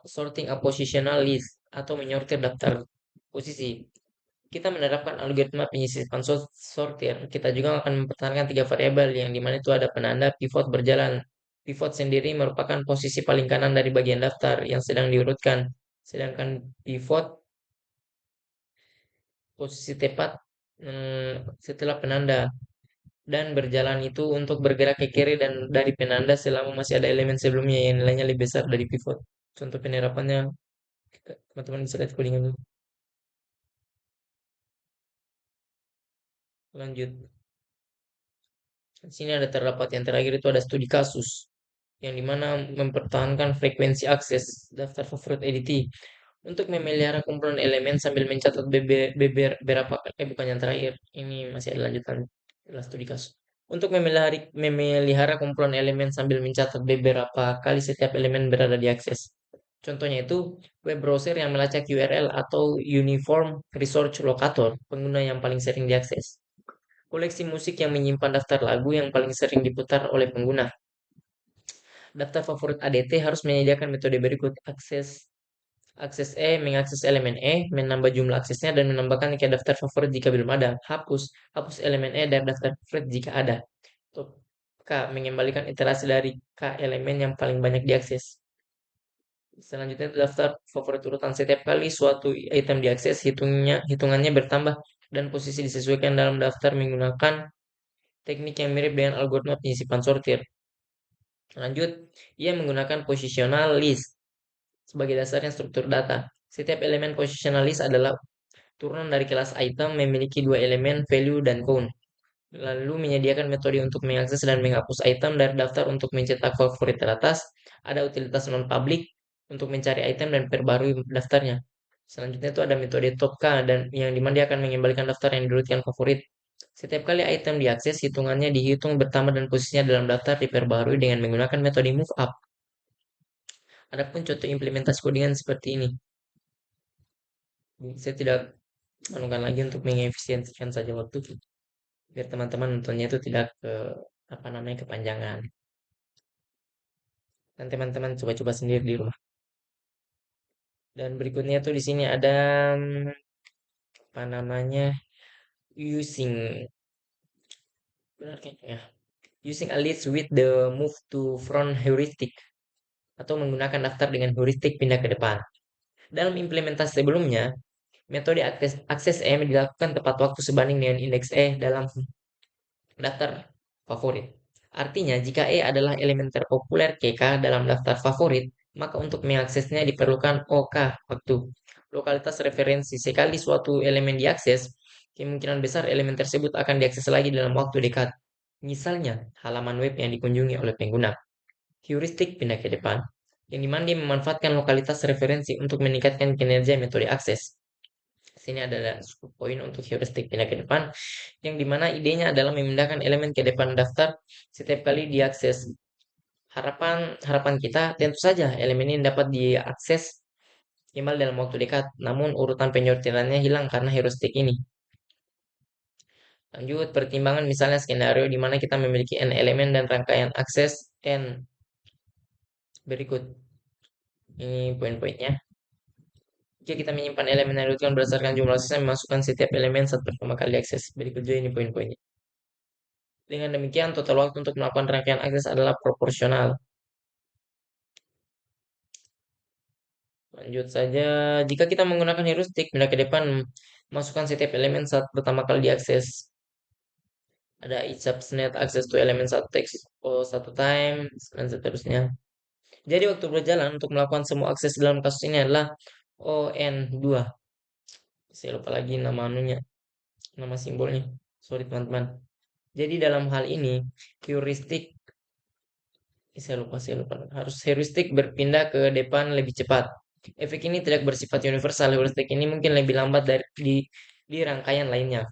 [SPEAKER 1] sorting a positional list atau menyortir daftar posisi. Kita menerapkan algoritma penyisipan sortir. Kita juga akan mempertahankan tiga variabel yang dimana itu ada penanda pivot berjalan. Pivot sendiri merupakan posisi paling kanan dari bagian daftar yang sedang diurutkan. Sedangkan pivot posisi tepat setelah penanda dan berjalan itu untuk bergerak ke kiri dan dari penanda selama masih ada elemen sebelumnya yang nilainya lebih besar dari pivot. Contoh penerapannya teman-teman bisa lihat codingan dulu. Lanjut. Di sini ada terdapat yang terakhir itu ada studi kasus yang dimana mempertahankan frekuensi akses daftar favorit editi untuk memelihara kumpulan elemen sambil mencatat beberapa bukan yang terakhir ini masih ada lanjutan adalah studi kasus untuk memelihara kumpulan elemen sambil mencatat beberapa kali setiap elemen berada di akses. Contohnya itu web browser yang melacak URL atau Uniform Resource Locator, pengguna yang paling sering diakses. Koleksi musik yang menyimpan daftar lagu yang paling sering diputar oleh pengguna. Daftar favorit ADT harus menyediakan metode berikut. Akses mengakses elemen menambah jumlah aksesnya dan menambahkan ke daftar favorit jika belum ada. Hapus elemen dari daftar favorit jika ada. K, mengembalikan iterasi dari K elemen yang paling banyak diakses. Selanjutnya daftar favorit urutan setiap kali suatu item diakses, hitungannya bertambah dan posisi disesuaikan dalam daftar menggunakan teknik yang mirip dengan algoritma penyisipan sortir. Lanjut, ia menggunakan positional list sebagai dasarnya struktur data. Setiap elemen positional list adalah turunan dari kelas item memiliki dua elemen value dan count. Lalu menyediakan metode untuk mengakses dan menghapus item dari daftar untuk mencetak favorit teratas. Ada utilitas non-public untuk mencari item dan perbarui daftarnya. Selanjutnya itu ada metode top K dan yang dimana dia akan mengembalikan daftar yang diurutkan favorit. Setiap kali item diakses, hitungannya dihitung bertambah dan posisinya dalam daftar diperbarui dengan menggunakan metode move up. Adapun contoh implementasi codingan seperti ini. Saya tidak menemukan lagi untuk mengefisiensikan saja waktu biar teman-teman nontonnya itu tidak apa namanya kepanjangan. Dan teman-teman coba-coba sendiri di rumah. Dan berikutnya tuh di sini ada apa namanya using benar kayaknya ya. Using a list with the move to front heuristic atau menggunakan daftar dengan heuristik pindah ke depan. Dalam implementasi sebelumnya, metode akses dilakukan tepat waktu sebanding dengan indeks dalam daftar favorit. Artinya, jika adalah elemen terpopuler KK dalam daftar favorit, maka untuk mengaksesnya diperlukan OK waktu. Lokalitas referensi. Sekali suatu elemen diakses, kemungkinan besar elemen tersebut akan diakses lagi dalam waktu dekat. Misalnya, halaman web yang dikunjungi oleh pengguna. Heuristik pindah ke depan, yang dimana dia memanfaatkan lokalitas referensi untuk meningkatkan kinerja metode akses. Sini ada poin untuk heuristik pindah ke depan, yang dimana idenya adalah memindahkan elemen ke depan daftar setiap kali diakses. Harapan kita tentu saja elemen ini dapat diakses minimal dalam waktu dekat, namun urutan penyortirannya hilang karena heuristik ini. Lanjut, pertimbangan misalnya skenario di mana kita memiliki n elemen dan rangkaian akses n berikut. Ini poin-poinnya. Jika kita menyimpan elemen yang diurutkan berdasarkan jumlah aksesnya, memasukkan setiap elemen saat pertama kali akses. Berikut juga ini poin-poinnya. Dengan demikian, total waktu untuk melakukan rangkaian akses adalah proporsional. Lanjut saja, jika kita menggunakan heuristik pindah ke depan, Masukkan setiap elemen saat pertama kali diakses. Ada each subnet access to element subtext oh, satu time, dan seterusnya. Jadi waktu berjalan untuk melakukan semua akses dalam kasus ini adalah ON2. Saya lupa lagi nama anunya, nama simbolnya. Sorry teman-teman. Jadi dalam hal ini, heuristik, saya lupa. Harus heuristik berpindah ke depan lebih cepat. Efek ini tidak bersifat universal. Heuristik ini mungkin lebih lambat di rangkaian lainnya.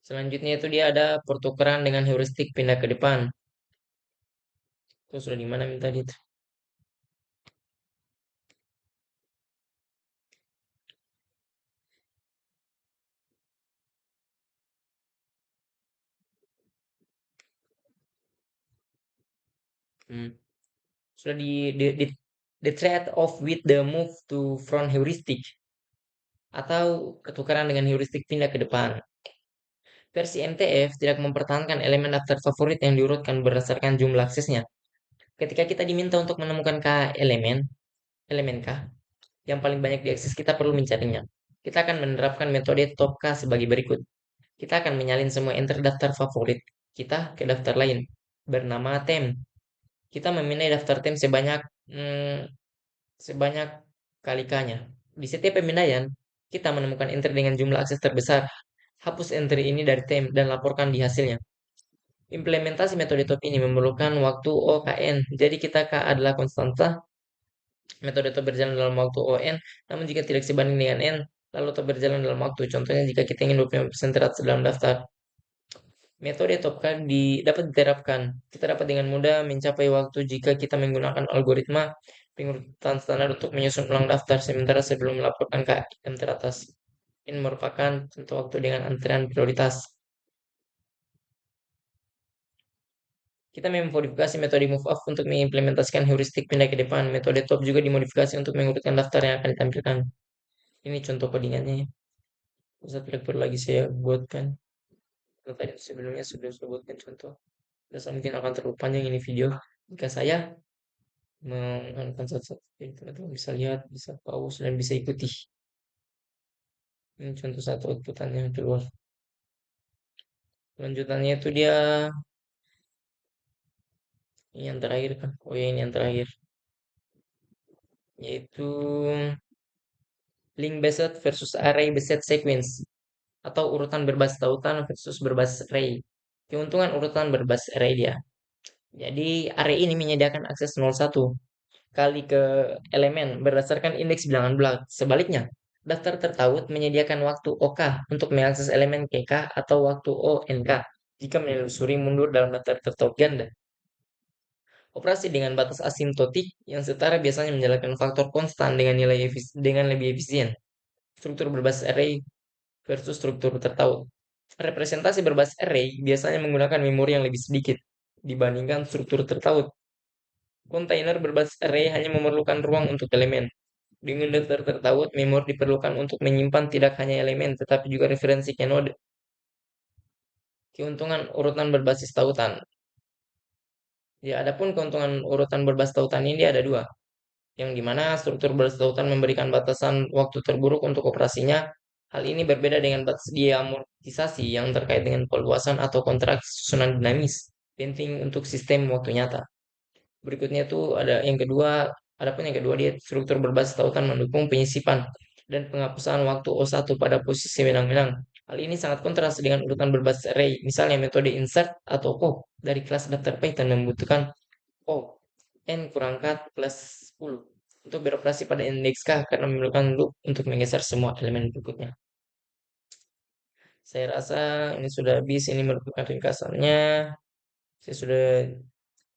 [SPEAKER 1] Selanjutnya itu dia ada pertukaran dengan heuristik pindah ke depan. Itu sudah di mana minta itu? Hmm. Sudah di the trade off with the move to front heuristic atau ketukaran dengan heuristik pindah ke depan. Versi MTF tidak mempertahankan elemen daftar favorit yang diurutkan berdasarkan jumlah aksesnya. Ketika kita diminta untuk menemukan elemen K yang paling banyak diakses, kita perlu mencarinya. Kita akan menerapkan metode top K sebagai berikut. Kita akan menyalin semua enter daftar favorit kita ke daftar lain bernama tem. Kita memindai daftar tem sebanyak kali-kanya. Di setiap pemindaian, kita menemukan enter dengan jumlah akses terbesar. Hapus enter ini dari tem dan laporkan di hasilnya. Implementasi metode top ini memerlukan waktu OKN. Jadi kita K adalah konstanta. Metode top berjalan dalam waktu ON. Namun jika tidak sebanding dengan N, lalu top berjalan dalam waktu. Contohnya jika kita ingin 25% terat dalam daftar. Metode Topkan dapat diterapkan. Kita dapat dengan mudah mencapai waktu jika kita menggunakan algoritma pengurutan standar untuk menyusun ulang daftar sementara sebelum melaporkan ke item teratas. Ini merupakan contoh waktu dengan antrian prioritas. Kita memodifikasi metode move up untuk mengimplementasikan heuristik pindah ke depan. Metode top juga dimodifikasi untuk mengurutkan daftar yang akan ditampilkan. Ini contoh codingannya ya. Bisa tidak perlu lagi saya buatkan. Kalau tadi sebelumnya sudah saya buatkan contoh. Dan mungkin akan terlalu panjang ini video. Jika saya menonton satu-satu, jadi teman-teman bisa lihat, bisa pause, dan bisa ikuti. Ini contoh satu outputannya yang keluar. Lanjutannya itu dia, ini yang terakhir kan? Oh ya ini yang terakhir. Yaitu link based versus array based sequence. Atau urutan berbasis tautan versus berbasis array. Keuntungan urutan berbasis array dia. Jadi array ini menyediakan akses 01 kali ke elemen berdasarkan indeks bilangan bulat. Sebaliknya, daftar tertaut menyediakan waktu OK untuk mengakses elemen KK atau waktu ONK jika menelusuri mundur dalam daftar tertaut ganda. Operasi dengan batas asimptotik yang setara biasanya menjalankan faktor konstan dengan lebih efisien. Struktur berbasis array versus struktur tertaut. Representasi berbasis array biasanya menggunakan memori yang lebih sedikit dibandingkan struktur tertaut. Kontainer berbasis array hanya memerlukan ruang untuk elemen. Dengan daftar tertaut, memori diperlukan untuk menyimpan tidak hanya elemen, tetapi juga referensi node. Keuntungan urutan berbasis tautan. Ya, adapun keuntungan urutan berbasis tautan ini ada dua. Yang dimana struktur berbasis tautan memberikan batasan waktu terburuk untuk operasinya. Hal ini berbeda dengan batas diamortisasi yang terkait dengan perluasan atau kontraksi susunan dinamis, penting untuk sistem waktu nyata. Berikutnya itu ada yang kedua, adapun yang kedua dia struktur berbasis tautan mendukung penyisipan dan penghapusan waktu O1 pada posisi benang-benang. Hal ini sangat kontras dengan urutan berbasis array. Misalnya metode insert atau pop dari kelas daftar Python membutuhkan O n kurang kat plus 10 untuk beroperasi pada indeks K karena memerlukan loop untuk menggeser semua elemen berikutnya. Saya rasa ini sudah habis. Ini merupakan ringkasannya. Saya sudah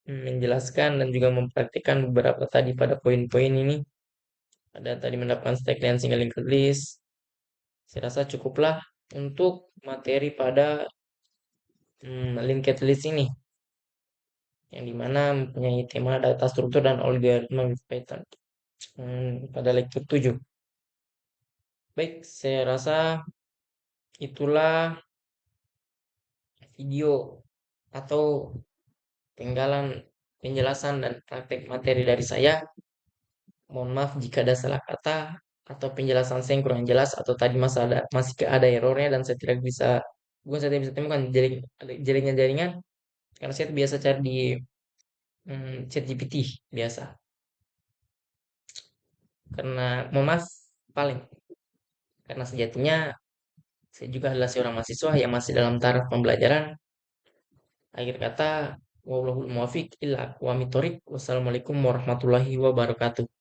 [SPEAKER 1] menjelaskan dan juga mempraktikkan beberapa tadi pada poin-poin ini. Ada tadi mendapatkan stack dan single linked list. Saya rasa cukuplah untuk materi pada linked list ini. Yang dimana mempunyai tema data struktur dan algoritma Python pada lektur 7. Baik, saya rasa itulah video atau penggalan penjelasan dan praktek materi dari saya. Mohon maaf jika ada salah kata atau penjelasan saya yang kurang jelas atau tadi masih ada errornya dan saya tidak bisa bukan saya tidak bisa temukan jaringan karena saya biasa cari di ChatGPT biasa karena mohon maaf paling karena sejatinya saya juga adalah seorang mahasiswa yang masih dalam taraf pembelajaran. Akhir kata, wallahul muwaffiq illa aqwamit thoriq. Wassalamualaikum warahmatullahi wabarakatuh.